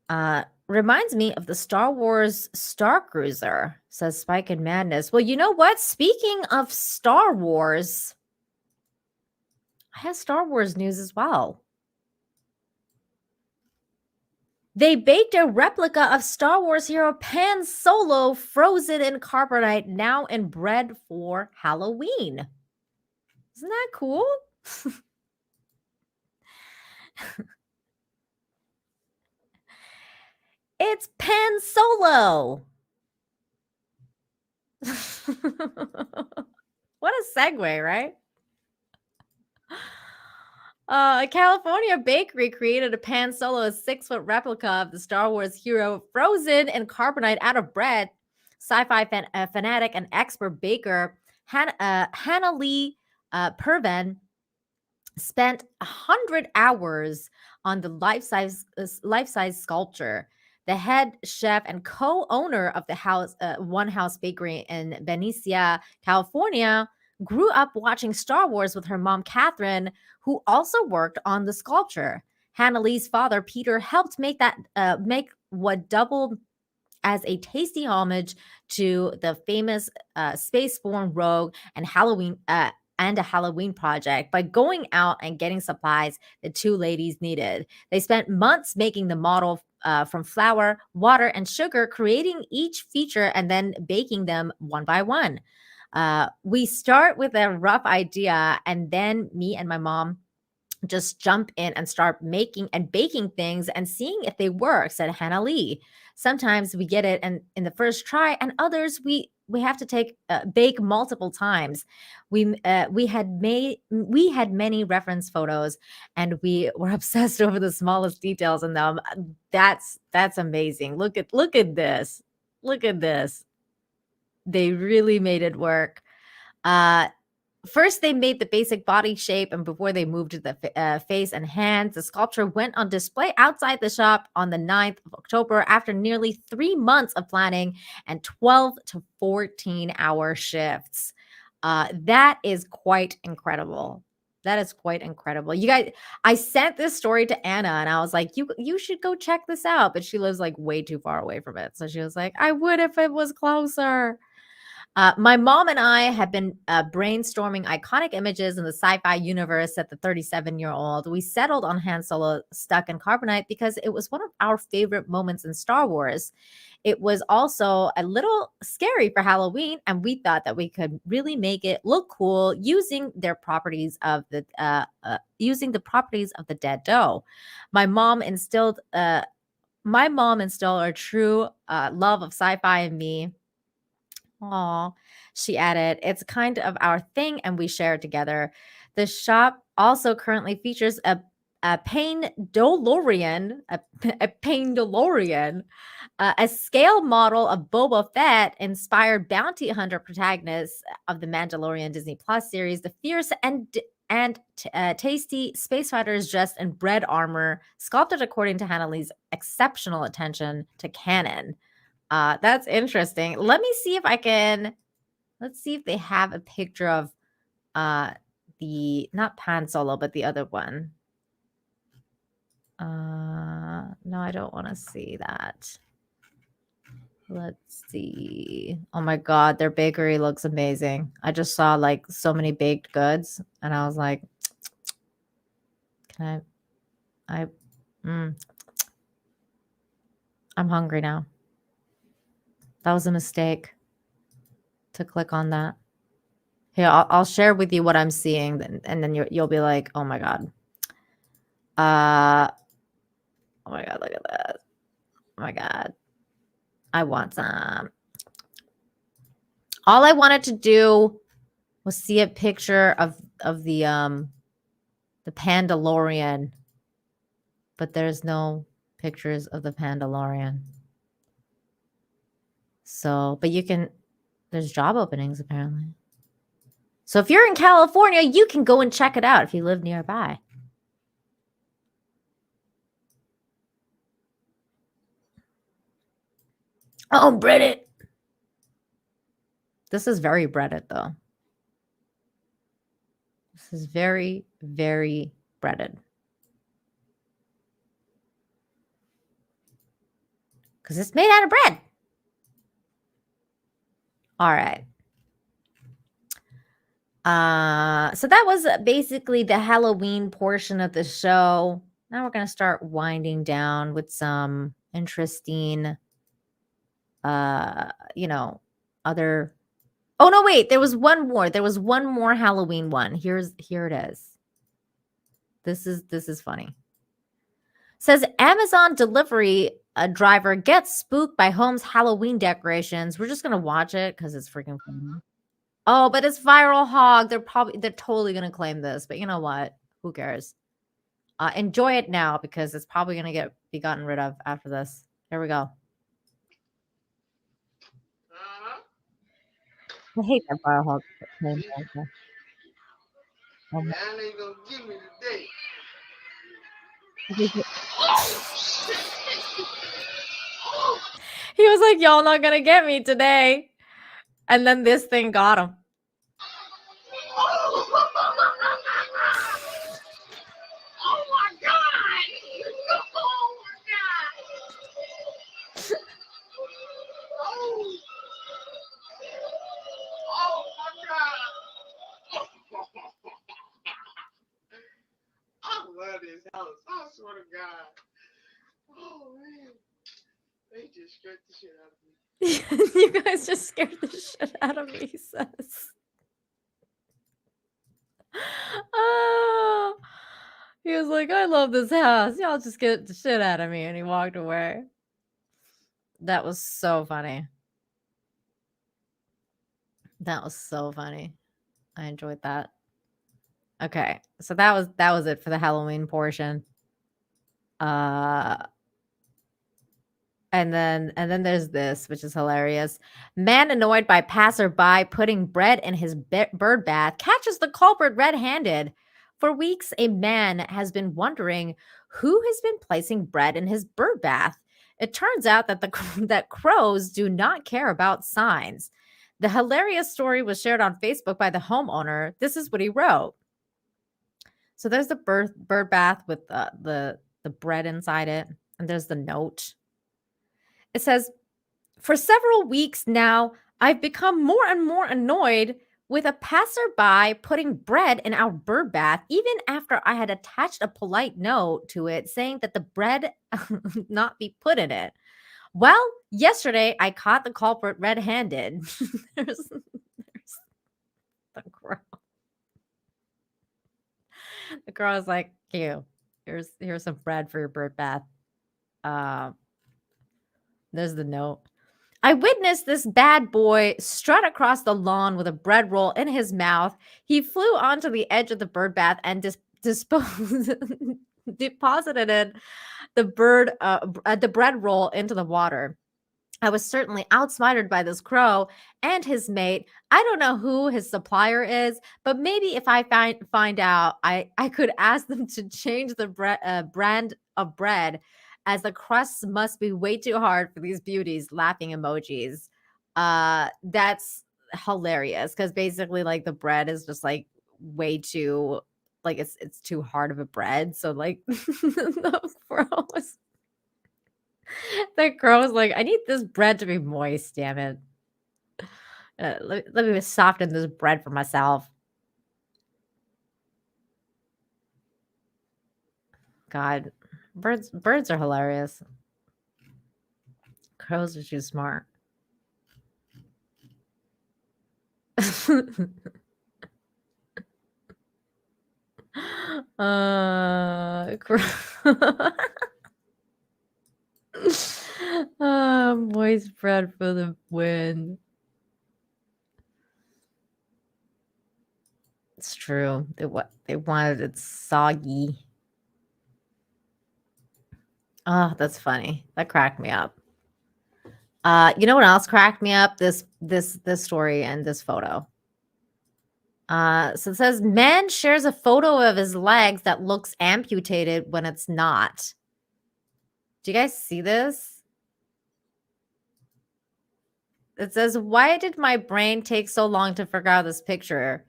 that. Reminds me of the Star Wars Star Cruiser, says Spike and Madness. Well, you know what? Speaking of Star Wars, I have Star Wars news as well. They baked a replica of Star Wars hero Han Solo frozen in carbonite, now in bread for Halloween. Isn't that cool? It's Han Solo. What a segue, right? A California bakery created a Han Solo 6-foot replica of the Star Wars hero frozen in carbonite out of bread. Sci-fi fanatic and expert baker Hannah Lee Perven spent 100 hours on the life-size sculpture. The head chef and co-owner of the One House Bakery in Benicia, California, grew up watching Star Wars with her mom, Catherine, who also worked on the sculpture. Hannah Lee's father, Peter, helped make what doubled as a tasty homage to the famous spaceborne Rogue and a Halloween project by going out and getting supplies the two ladies needed. They spent months making the model from flour, water, and sugar, creating each feature and then baking them one by one. We start with a rough idea, and then me and my mom just jump in and start making and baking things and seeing if they work, said Hannah Lee. Sometimes we get it in the first try, and others we have to bake multiple times. We had many reference photos, and we were obsessed over the smallest details in them. That's amazing. Look at this. Look at this. They really made it work. First, they made the basic body shape, and before they moved to the face and hands, the sculpture went on display outside the shop on the 9th of October after nearly 3 months of planning and 12 to 14-hour shifts. That is quite incredible. That is quite incredible. You guys, I sent this story to Anna, and I was like, you should go check this out. But she lives like way too far away from it. So she was like, I would if it was closer. My mom and I have been brainstorming iconic images in the sci-fi universe at the 37-year-old. We settled on Han Solo stuck in carbonite because it was one of our favorite moments in Star Wars. It was also a little scary for Halloween, and we thought that we could really make it look cool using the properties of the dead dough. My mom instilled a true love of sci-fi in me. Aw, she added, it's kind of our thing and we share it together. The shop also currently features a Pain DeLorean, a scale model of Boba Fett, inspired bounty hunter protagonist of the Mandalorian Disney Plus series. The fierce and tasty space fighters dressed in bread armor, sculpted according to Hannah Lee's exceptional attention to canon. That's interesting. Let's see if they have a picture of not Han Solo, but the other one. No, I don't want to see that. Let's see. Oh my God, their bakery looks amazing. I just saw like so many baked goods, and I was like, can I'm hungry now. That was a mistake to click on that. Here, I'll share with you what I'm seeing, and then you'll be like, oh my God. Oh my God, look at that. Oh my God. I want some. All I wanted to do was see a picture of the Pandalorian, but there's no pictures of the Pandalorian. So, but you can, there's job openings apparently. So if you're in California, you can go and check it out if you live nearby. Oh, breaded. This is very breaded though. This is very, very breaded. Because it's made out of bread. All right. So that was basically the Halloween portion of the show. Now we're going to start winding down with some interesting, other. Oh, no, wait, there was one more. There was one more Halloween one. Here it is. This is funny. Says Amazon delivery driver gets spooked by home's Halloween decorations. We're just going to watch it because it's freaking funny. Oh, but it's viral hog. They're totally going to claim this, but you know what? Who cares? Enjoy it now because it's probably going to be gotten rid of after this. Here we go. I hate that viral hog name. Y'all ain't gonna give me today. He was like, y'all not gonna get me today. And then this thing got him. Oh my God! Oh my God! Oh my God! I love this house. I swear to God. Oh man. They just scared the shit out of me. You guys just scared the shit out of me, he says. Oh, he was like, I love this house. Y'all just get the shit out of me. And he walked away. That was so funny. That was so funny. I enjoyed that. Okay. So that was it for the Halloween portion. And then there's this, which is hilarious. Man annoyed by passerby putting bread in his bird bath catches the culprit red-handed. For weeks, a man has been wondering who has been placing bread in his bird bath. It turns out that that crows do not care about signs. The hilarious story was shared on Facebook by the homeowner. This is what he wrote. So there's the bird bath with the bread inside it, and there's the note. It says, for several weeks now, I've become more and more annoyed with a passerby putting bread in our bird bath, even after I had attached a polite note to it saying that the bread not be put in it. Well, yesterday I caught the culprit red-handed. there's the crow. The crow is like, here's some bread for your bird bath. There's the note. I witnessed this bad boy strut across the lawn with a bread roll in his mouth. He flew onto the edge of the bird bath and deposited the bread roll into the water. I was certainly outsmarted by this crow and his mate. I don't know who his supplier is, but maybe if I find out, I could ask them to change the brand of bread, as the crusts must be way too hard for these beauties. Laughing emojis. That's hilarious because basically, like, the bread is just like way too, like, it's too hard of a bread. So like the crow is The girl was like, I need this bread to be moist, damn it. Let me soften this bread for myself. God, birds are hilarious. Crows are too smart. Moist bread for the win. It's true. They wanted it soggy. Oh, that's funny. That cracked me up. You know what else cracked me up? This story and this photo. So it says man shares a photo of his legs that looks amputated when it's not. Do you guys see this? It says, why did my brain take so long to figure out this picture?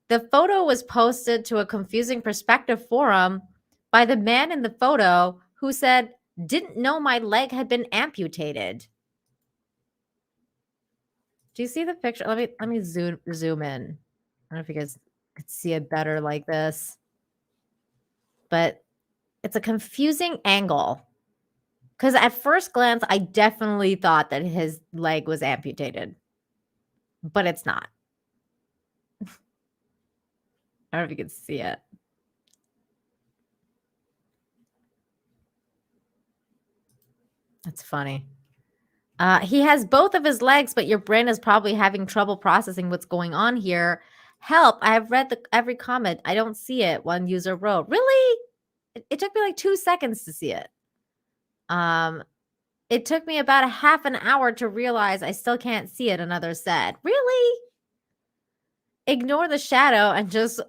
The photo was posted to a confusing perspective forum by the man in the photo who said, didn't know my leg had been amputated. Do you see the picture? Let me zoom in. I don't know if you guys could see it better like this. But it's a confusing angle. Because at first glance, I definitely thought that his leg was amputated. But it's not. I don't know if you can see it. That's funny. He has both of his legs, but your brain is probably having trouble processing what's going on here. Help, I have read every comment. I don't see it, one user wrote. Really? It took me like 2 seconds to see it. It took me about a half an hour to realize I still can't see it, another said. Really? Ignore the shadow and just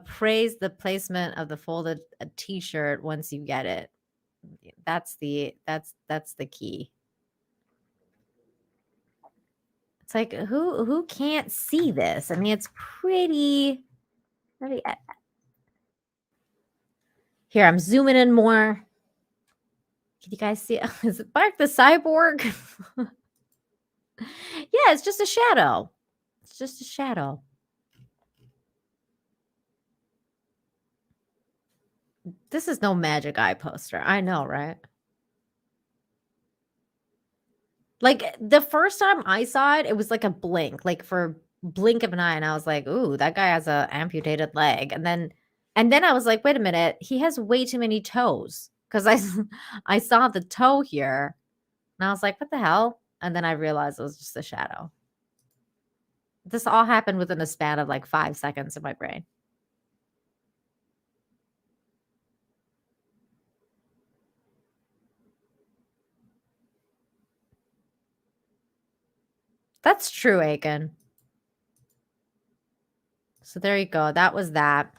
praise the placement of the folded t-shirt once you get it. That's the key. It's like who can't see this? I mean, it's pretty. Here, I'm zooming in more. Can you guys see? Is it Mark the Cyborg? Yeah, it's just a shadow. It's just a shadow. This is no Magic Eye poster. I know, right? Like the first time I saw it, it was like a blink, like for blink of an eye, and I was like, "Ooh, that guy has a amputated leg." And then I was like, "Wait a minute, he has way too many toes." Because I saw the toe here, and I was like, "What the hell?" And then I realized it was just a shadow. This all happened within a span of like 5 seconds in my brain. That's true, Aiken. So there you go. That was that.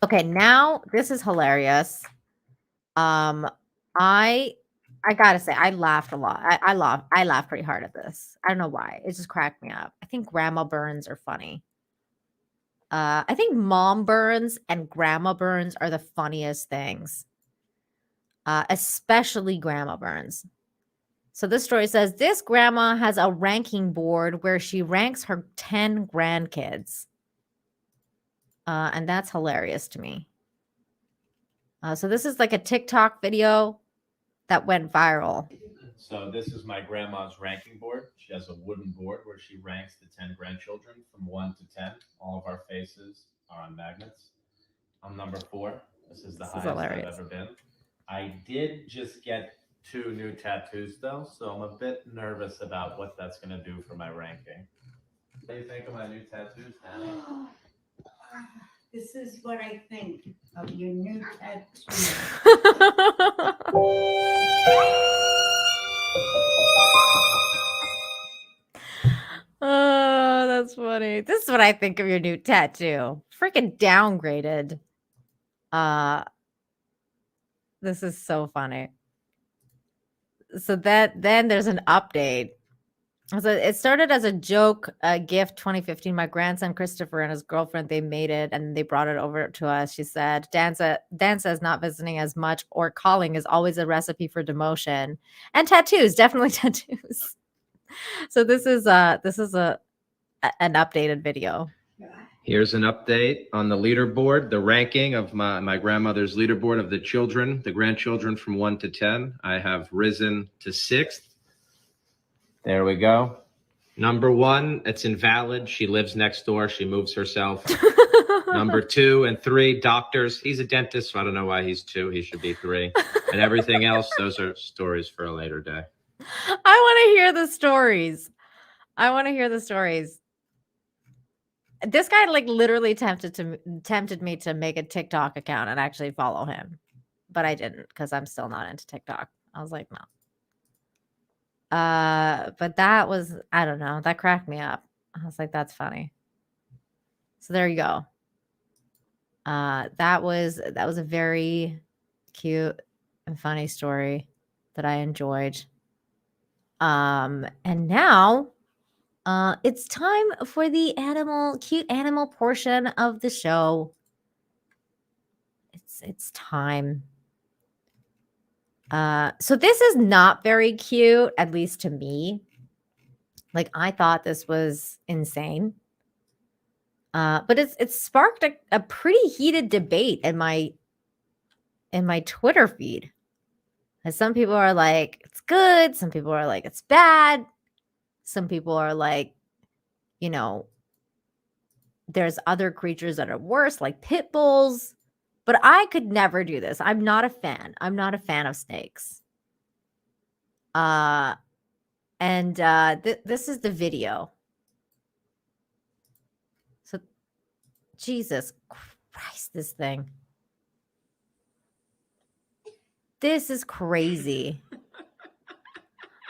Okay, now this is hilarious. I gotta say, I laughed a lot. I laughed pretty hard at this. I don't know why. It just cracked me up. I think grandma burns are funny. I think mom burns and grandma burns are the funniest things. Especially grandma burns. So this story says, this grandma has a ranking board where she ranks her 10 grandkids. And that's hilarious to me. So this is like a TikTok video that went viral. So this is my grandma's ranking board. She has a wooden board where she ranks the 10 grandchildren from 1 to 10. All of our faces are on magnets. I'm number 4. This is the highest I've ever been. I did just get 2 new tattoos though, so I'm a bit nervous about what that's going to do for my ranking. What do you think of my new tattoos, Danny? This is what I think of your new tattoo. Oh, that's funny. This is what I think of your new tattoo. Freaking downgraded. This is so funny. So then there's an update. So it started as a joke, a gift 2015. My grandson Christopher and his girlfriend, they made it and they brought it over to us. She said, Dan says not visiting as much or calling is always a recipe for demotion. And tattoos, definitely tattoos. So this is an updated video. Here's an update on the leaderboard, the ranking of my grandmother's leaderboard of the children, the grandchildren from 1 to 10. I have risen to 6th. There we go. Number 1, it's invalid. She lives next door. She moves herself. Number 2 and 3, doctors. He's a dentist, so I don't know why he's 2. He should be 3. And everything else, those are stories for a later day. I want to hear the stories. This guy like literally tempted me to make a TikTok account and actually follow him, but I didn't because I'm still not into TikTok. I was like, no. But that was, I don't know, that cracked me up. I was like, that's funny. So there you go. That was a very cute and funny story that I enjoyed. And now it's time for the cute animal portion of the show. It's time. So this is not very cute, at least to me. Like I thought this was insane. But it's sparked a pretty heated debate in my Twitter feed. And some people are like, it's good. Some people are like, it's bad. Some people are like, you know, there's other creatures that are worse, like pit bulls. But I could never do this. I'm not a fan. I'm not a fan of snakes. This is the video. So, Jesus Christ, this thing. This is crazy.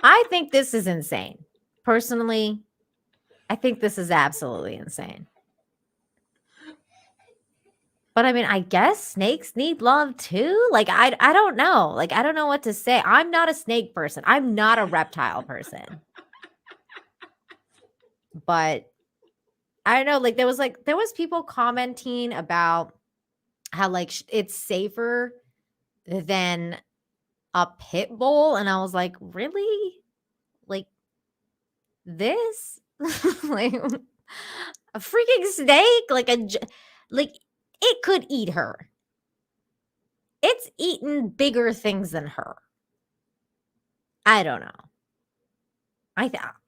I think this is insane. Personally, I think this is absolutely insane. But I mean, I guess snakes need love too. Like, I don't know. Like, I don't know what to say. I'm not a snake person. I'm not a reptile person. But I don't know. Like, there was people commenting about how like it's safer than a pit bull, and I was like, really? Like this? Like a freaking snake? Like it could eat her. It's eaten bigger things than her. I don't know.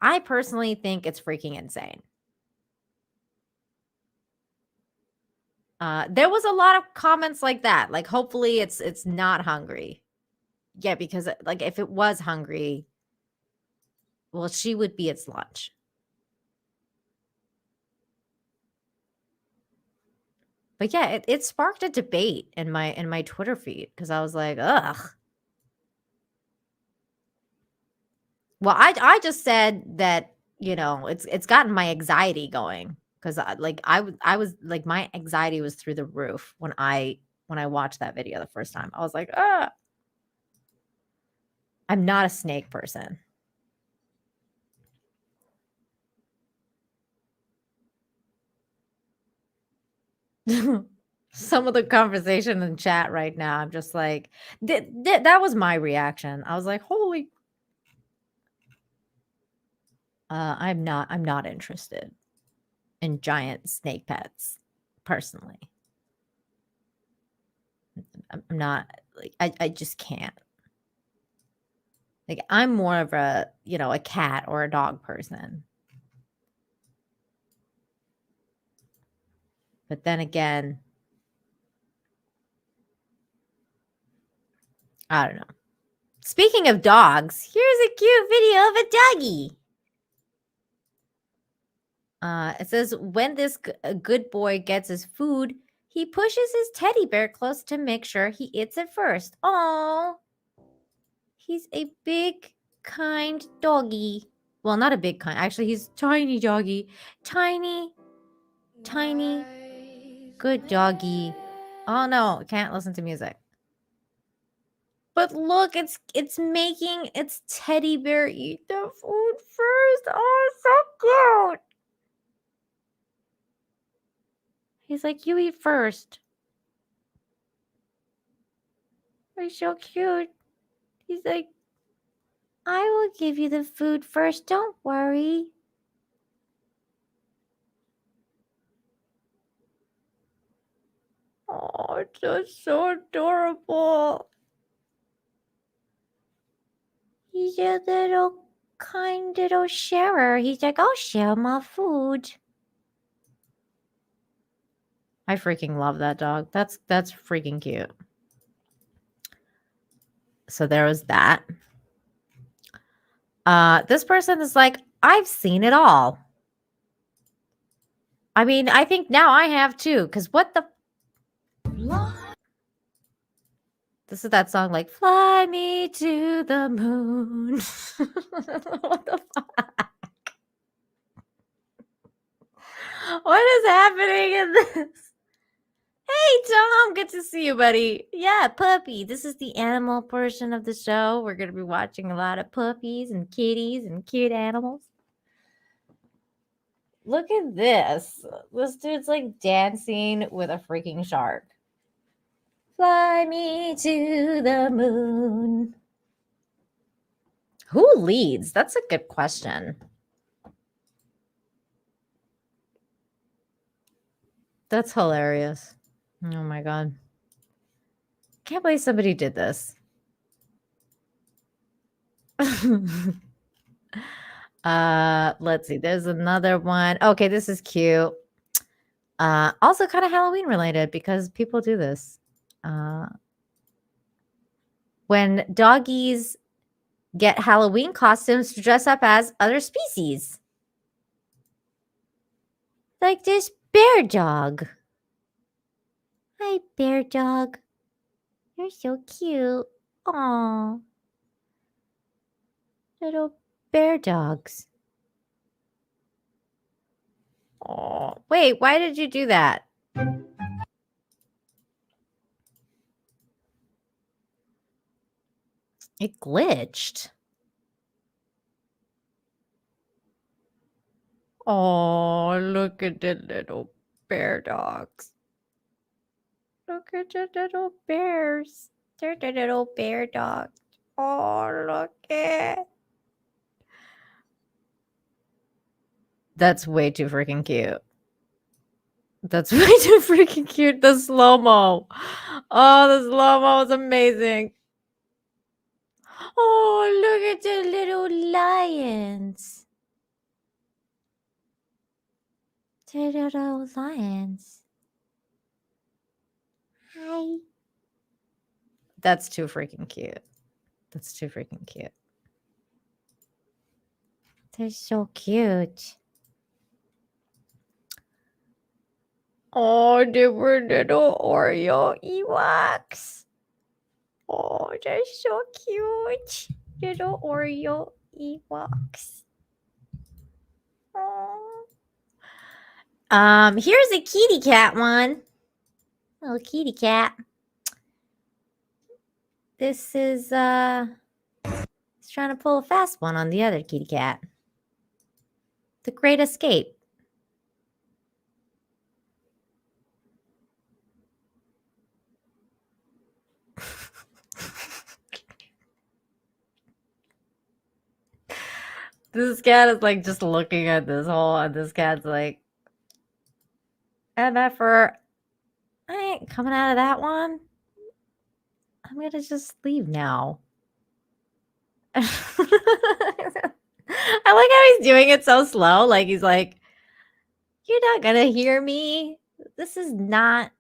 I personally think it's freaking insane. There was a lot of comments like that. Like, hopefully it's not hungry. Yeah, because like if it was hungry, well, she would be its lunch. But yeah, it sparked a debate in my Twitter feed because I was like, ugh. Well, I just said that, you know, it's gotten my anxiety going because I was like my anxiety was through the roof when I watched that video the first time. I was like, ah. I'm not a snake person. Some of the conversation in chat right now, I'm just like, that was my reaction. I was like, holy. I'm not interested in giant snake pets, personally. I'm not, like, I just can't. Like, I'm more of a, you know, a cat or a dog person. But then again, I don't know. Speaking of dogs, here's a cute video of a doggy. It says, when this good boy gets his food, he pushes his teddy bear close to make sure he eats it first. Oh, he's a big, kind doggy. Well, not a big kind. Actually, he's tiny doggy. Tiny, good doggy. Oh, no, can't listen to music. But look, it's making its teddy bear eat the food first. Oh, it's so cute. He's like, you eat first. He's so cute. He's like, I will give you the food first. Don't worry. Oh, it's just so adorable. He's a little kind little sharer. He's like, I'll share my food. I freaking love that dog. That's freaking cute. So there was that. This person is like, I've seen it all. I mean, I think now I have too, because what the... This is that song like, fly me to the moon. What the fuck? What is happening in this? Hey, Tom, good to see you, buddy. Yeah, puppy. This is the animal portion of the show. We're going to be watching a lot of puppies and kitties and cute animals. Look at this. This dude's like dancing with a freaking shark. Fly me to the moon. Who leads? That's a good question. That's hilarious. Oh my God. Can't believe somebody did this. Let's see. There's another one. Okay, this is cute. Also kind of Halloween related because people do this. When doggies get Halloween costumes to dress up as other species. Like this bear dog. Hi, bear dog. You're so cute. Aw. Little bear dogs. Oh, wait, why did you do that? It glitched. Oh, look at the little bear dogs. Look at the little bears. They're the little bear dogs. Oh, look at. That's way too freaking cute. That's way too freaking cute. The slow-mo. Oh, the slow-mo is amazing. Oh, look at the little lions. The little lions. Hi. That's too freaking cute. That's too freaking cute. They're so cute. Oh, they were little Oreo Ewoks. Oh, they're so cute. Little Oreo Ewoks. Oh. Here's a kitty cat one. Little kitty cat. This is he's trying to pull a fast one on the other kitty cat. The Great Escape. This cat is like just looking at this hole, and this cat's like, MFR, I ain't coming out of that one. I'm gonna just leave now. I like how he's doing it so slow. Like he's like, you're not gonna hear me. This is not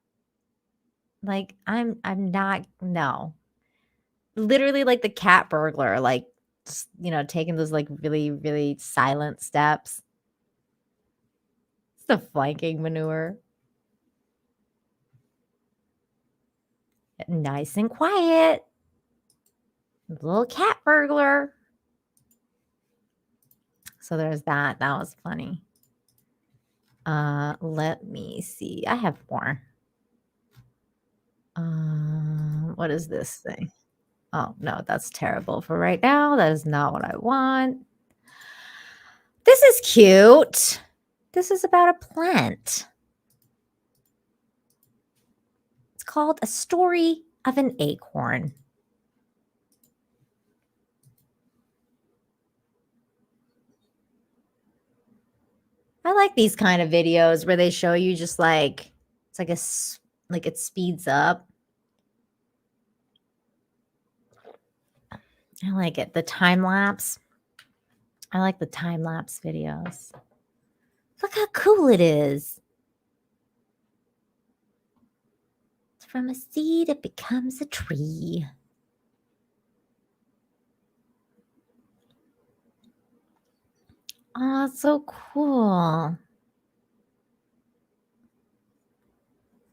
like I'm not, no. Literally like the cat burglar, like just, you know, taking those like really, really silent steps. It's the flanking maneuver. Nice and quiet. Little cat burglar. So there's that. That was funny. Let me see. I have more. What is this thing? Oh, no, that's terrible for right now. That is not what I want. This is cute. This is about a plant. It's called A Story of an Acorn. I like these kind of videos where they show you just like, it's like like it speeds up. I like it. The time lapse. I like the time lapse videos. Look how cool it is. It's from a seed, it becomes a tree. Oh, it's so cool.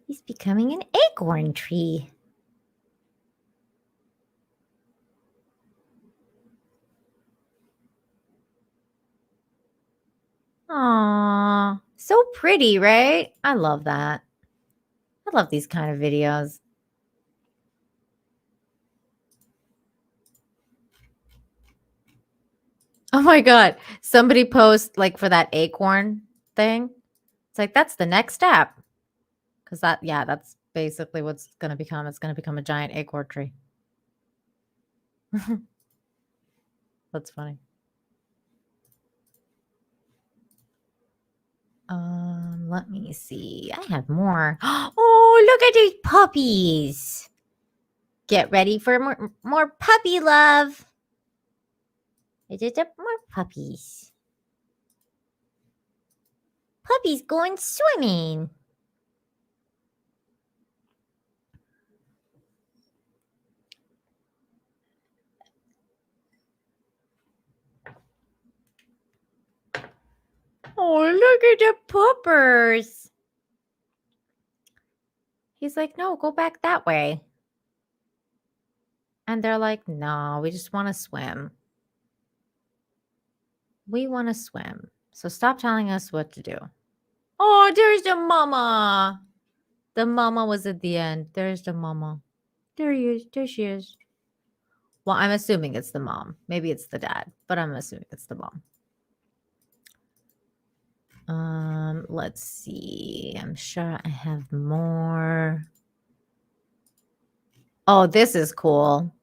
He's becoming an acorn tree. Aw, so pretty, right? I love that. I love these kind of videos. Oh my God. Somebody post like for that acorn thing. It's like, that's the next step. Because that's basically what's going to become. It's going to become a giant acorn tree. That's funny. Let me see. I have more. Oh, look at these puppies. Get ready for more puppy love. Is it more puppies? Puppies going swimming. Oh, look at the puppers. He's like, no, go back that way. And they're like, no, we just want to swim. We want to swim. So stop telling us what to do. Oh, there's the mama. The mama was at the end. There's the mama. There he is. There she is. Well, I'm assuming it's the mom. Maybe it's the dad, but I'm assuming it's the mom. Let's see. I'm sure I have more. Oh, this is cool.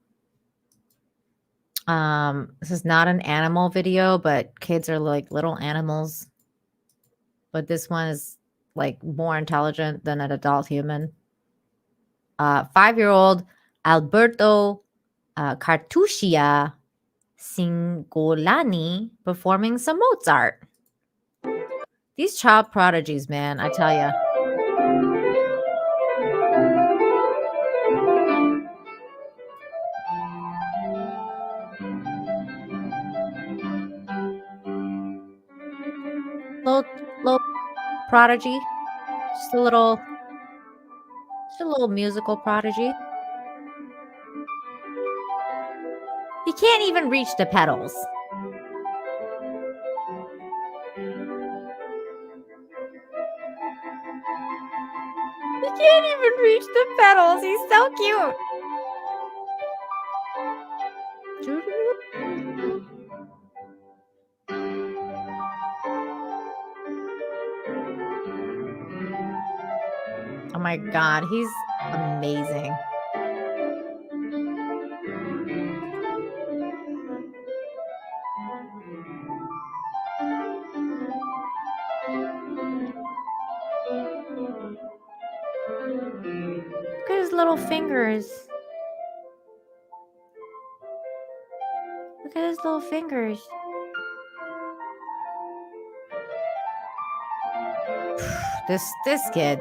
This is not an animal video, but kids are like little animals. But this one is like more intelligent than an adult human. 5-year-old Alberto Cartuccia Singolani performing some Mozart. These child prodigies, man, I tell you. Little prodigy. Just a little musical prodigy. He can't even reach the pedals. He can't even reach the pedals. He's so cute. Oh my God, he's amazing. Look at his little fingers. Look at his little fingers. This kid.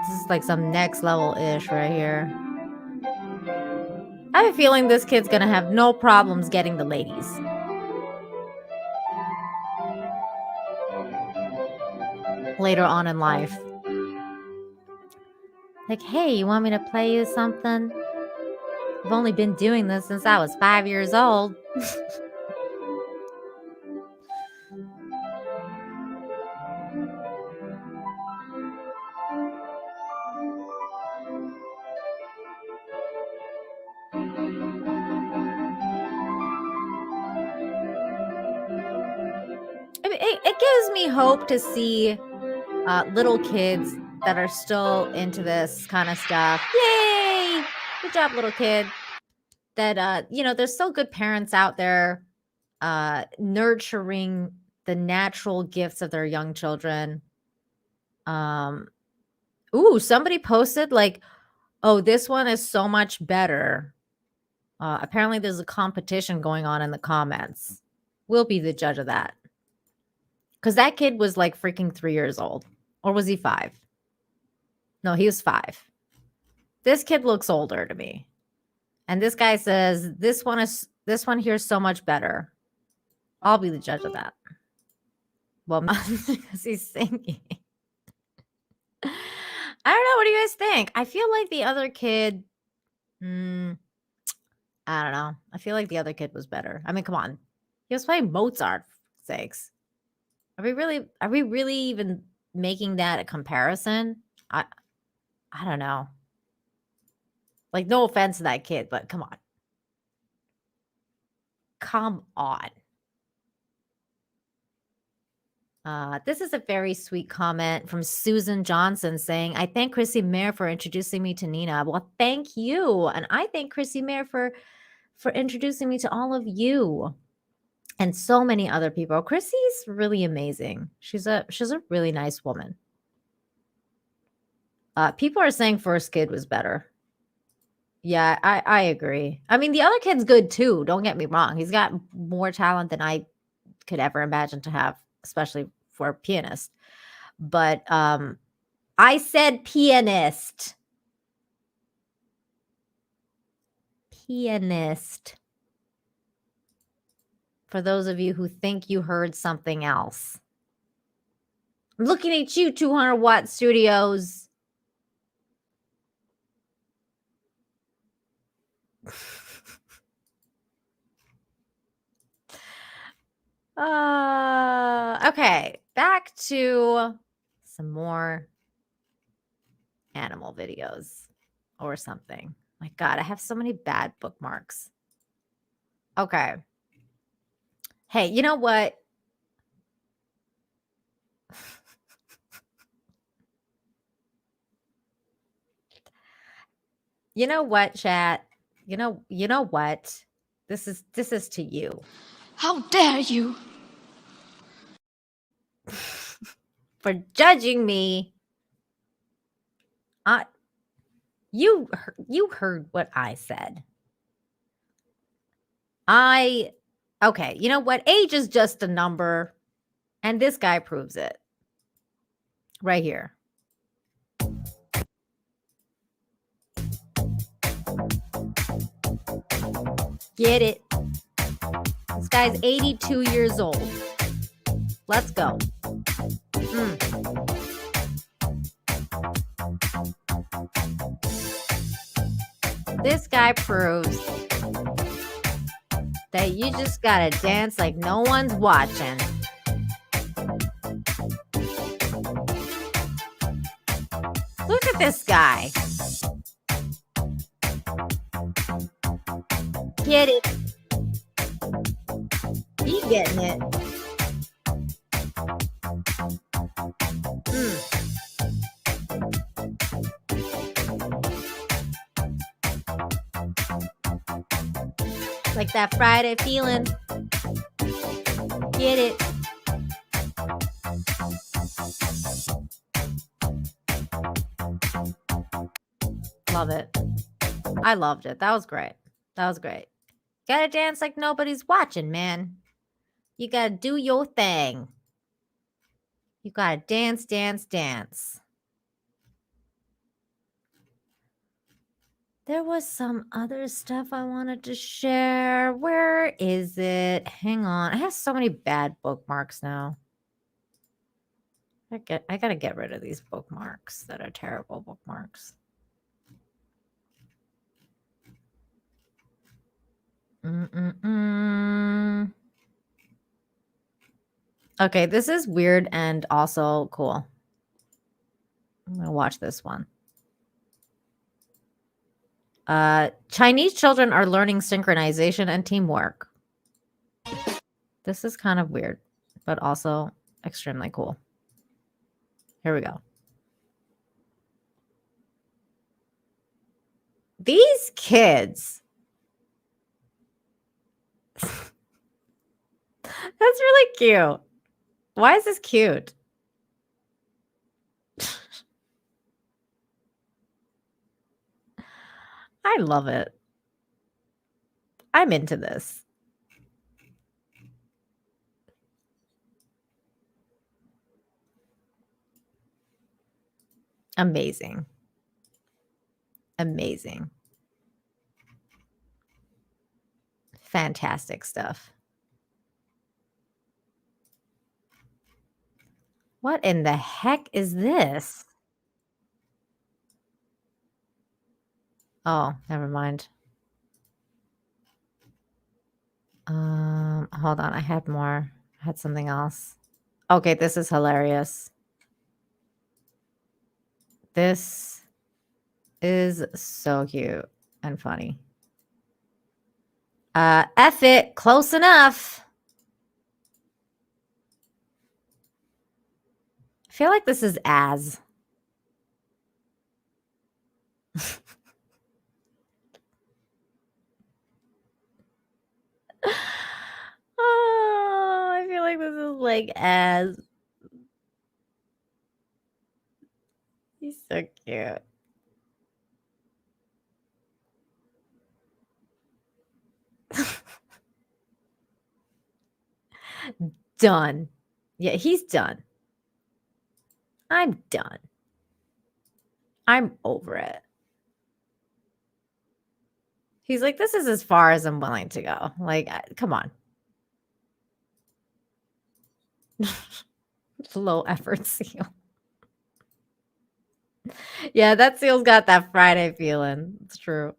This is like some next level ish right here. I have a feeling this kid's gonna have no problems getting the ladies. Later on in life. Like, hey, you want me to play you something? I've only been doing this since I was 5 years old. gives me hope to see little kids that are still into this kind of stuff. Yay! Good job, little kid. That there's still good parents out there nurturing the natural gifts of their young children. Somebody posted like, oh, this one is so much better. Apparently there's a competition going on in the comments. We'll be the judge of that. Because that kid was like freaking 3 years old. Or was he 5? No, he was 5. This kid looks older to me. And this guy says, this one here is so much better. I'll be the judge of that. Well, not because he's singing. I don't know. What do you guys think? I feel like the other kid, I don't know. I feel like the other kid was better. I mean, come on. He was playing Mozart, for sakes. Are we really even making that a comparison? I don't know. Like, no offense to that kid, but come on. Come on. This is a very sweet comment from Susan Johnson saying, I thank Chrissy Mayer for introducing me to Nina. Well, thank you. And I thank Chrissy Mayer for introducing me to all of you and so many other people. Chrissy's really amazing. She's a really nice woman. People are saying First Kid was better. Yeah, I agree. I mean, the other kid's good too. Don't get me wrong. He's got more talent than I could ever imagine to have, especially for a pianist. But I said pianist. Pianist. For those of you who think you heard something else. I'm looking at you, 200 Watt Studios. Okay, back to some more animal videos or something. My God, I have so many bad bookmarks. Okay. Hey, you know what? You know what, chat? You know what? This is to you. How dare you? For judging me. You heard what I said. Okay, you know what? Age is just a number, and this guy proves it. Right here. Get it? This guy's 82 years old. Let's go. This guy proves that you just gotta dance like no one's watching. Look at this guy. Get it? He getting it. Like that Friday feeling. Get it? Love it. I loved it. That was great. That was great. Gotta dance like nobody's watching, man. You gotta do your thing. You gotta dance, dance, dance. There was some other stuff I wanted to share. Where is it? Hang on. I have so many bad bookmarks now. I gotta get rid of these bookmarks that are terrible bookmarks. Okay, this is weird and also cool. I'm gonna watch this one. Chinese children are learning synchronization and teamwork. This is kind of weird, but also extremely cool. Here we go. These kids. That's really cute. Why is this cute? I love it. I'm into this. Amazing. Amazing. Fantastic stuff. What in the heck is this? Oh, never mind. Hold on. I had more. I had something else. Okay, this is hilarious. This is so cute and funny. F it, close enough. I feel like this is as. Oh, I feel like this is like as. He's so cute. Done. Yeah, he's done. I'm done. I'm over it. He's like, this is as far as I'm willing to go. Like, come on. Low effort seal. Yeah, that seal's got that Friday feeling. It's true.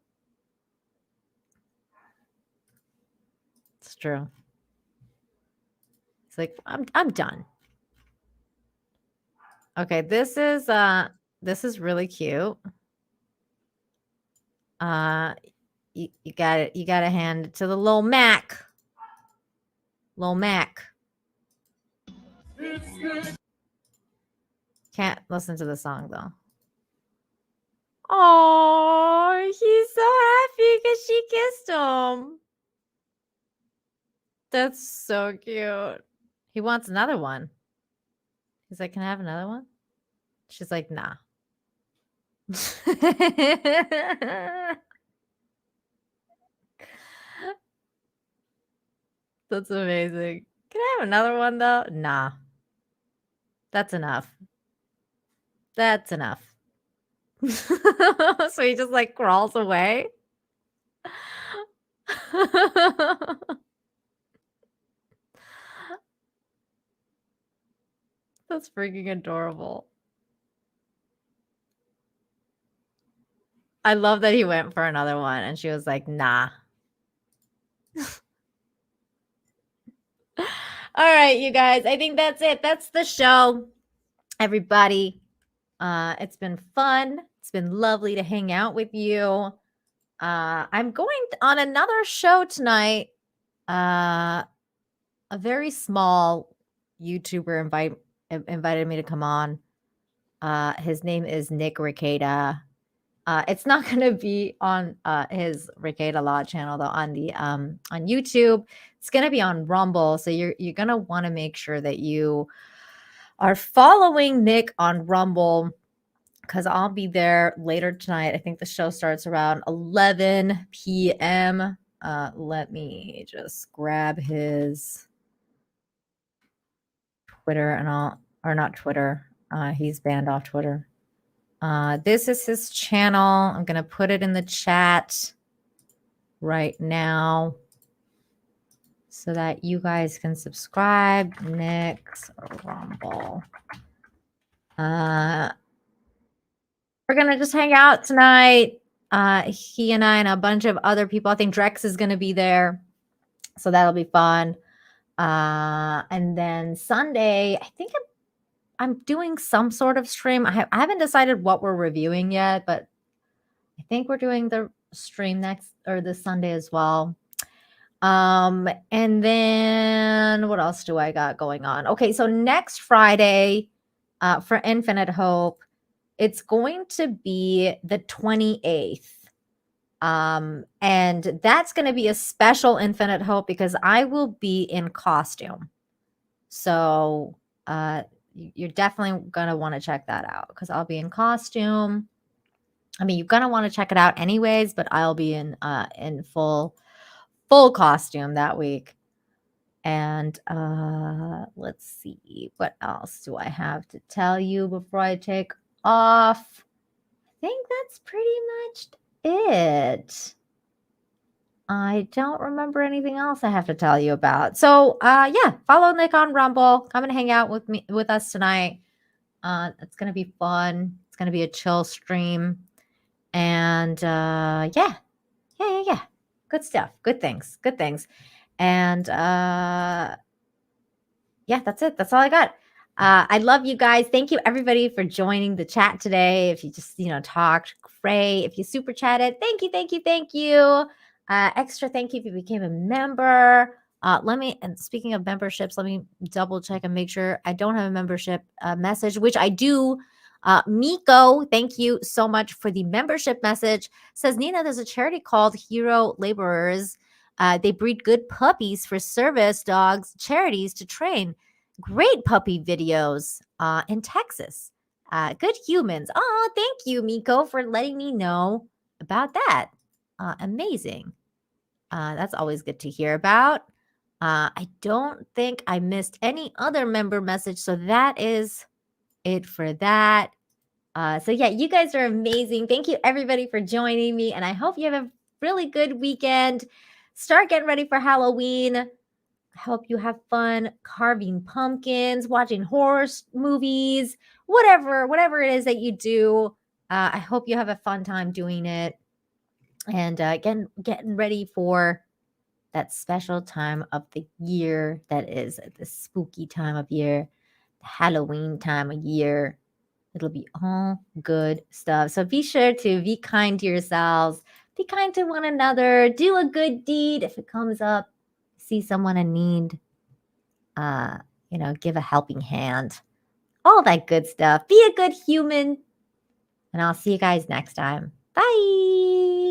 It's true. It's like, I'm done. Okay, this is really cute. You got it. You got to hand it to the Lil Mac. Lil Mac. Can't listen to the song though. Oh, he's so happy because she kissed him. That's so cute. He wants another one. He's like, can I have another one? She's like, nah. That's amazing. Can I have another one though? Nah. That's enough. That's enough. So he just like crawls away. That's freaking adorable. I love that he went for another one and she was like, nah. All right, you guys. I think that's it. That's the show, everybody. It's been fun. It's been lovely to hang out with you. I'm going on another show tonight. A very small YouTuber invited me to come on. His name is Nick Ricada. It's not going to be on his Ricada Law channel though. On the on YouTube, it's going to be on Rumble. So you're going to want to make sure that you are following Nick on Rumble, because I'll be there later tonight. I think the show starts around 11 p.m. Let me just grab his Twitter or not Twitter. He's banned off Twitter. This is his channel. I'm going to put it in the chat right now so that you guys can subscribe. Nick's Rumble. We're going to just hang out tonight. He and I and a bunch of other people. I think Drex is going to be there. So that'll be fun. And then Sunday, I think I'm doing some sort of stream. I haven't decided what we're reviewing yet, but I think we're doing the stream next or this Sunday as well. And then what else do I got going on? Okay, so next Friday, for Infinite Hope, it's going to be the 28th. And that's going to be a special Infinite Hope because I will be in costume. So, you're definitely going to want to check that out because I'll be in costume. I mean, you're going to want to check it out anyways, but I'll be in full costume that week. And let's see, what else do I have to tell you before I take off? I think that's pretty much it. I don't remember anything else I have to tell you about. So yeah, follow Nick on Rumble. Come and hang out with us tonight. It's gonna be fun. It's gonna be a chill stream. And yeah. Good stuff. Good things. And yeah, that's it. That's all I got. I love you guys. Thank you everybody for joining the chat today. If you just, talked, great. If you super chatted, thank you. Extra thank you if you became a member. And speaking of memberships, let me double check and make sure I don't have a membership message, which I do. Miko, thank you so much for the membership message. Says, Nina, there's a charity called Hero Laborers. They breed good puppies for service dogs charities to train. Great puppy videos in Texas. Good humans. Oh, thank you, Miko, for letting me know about that. Amazing. That's always good to hear about. I don't think I missed any other member message, so that is it for that. So yeah, you guys are amazing. Thank you everybody for joining me, and I hope you have a really good weekend. Start getting ready for Halloween. I hope you have fun carving pumpkins, watching horror movies, whatever it is that you do. I hope you have a fun time doing it. And getting ready for that special time of the year that is the spooky time of year, the Halloween time of year. It'll be all good stuff. So be sure to be kind to yourselves, be kind to one another, do a good deed if it comes up, see someone in need, give a helping hand, all that good stuff. Be a good human, and I'll see you guys next time. Bye.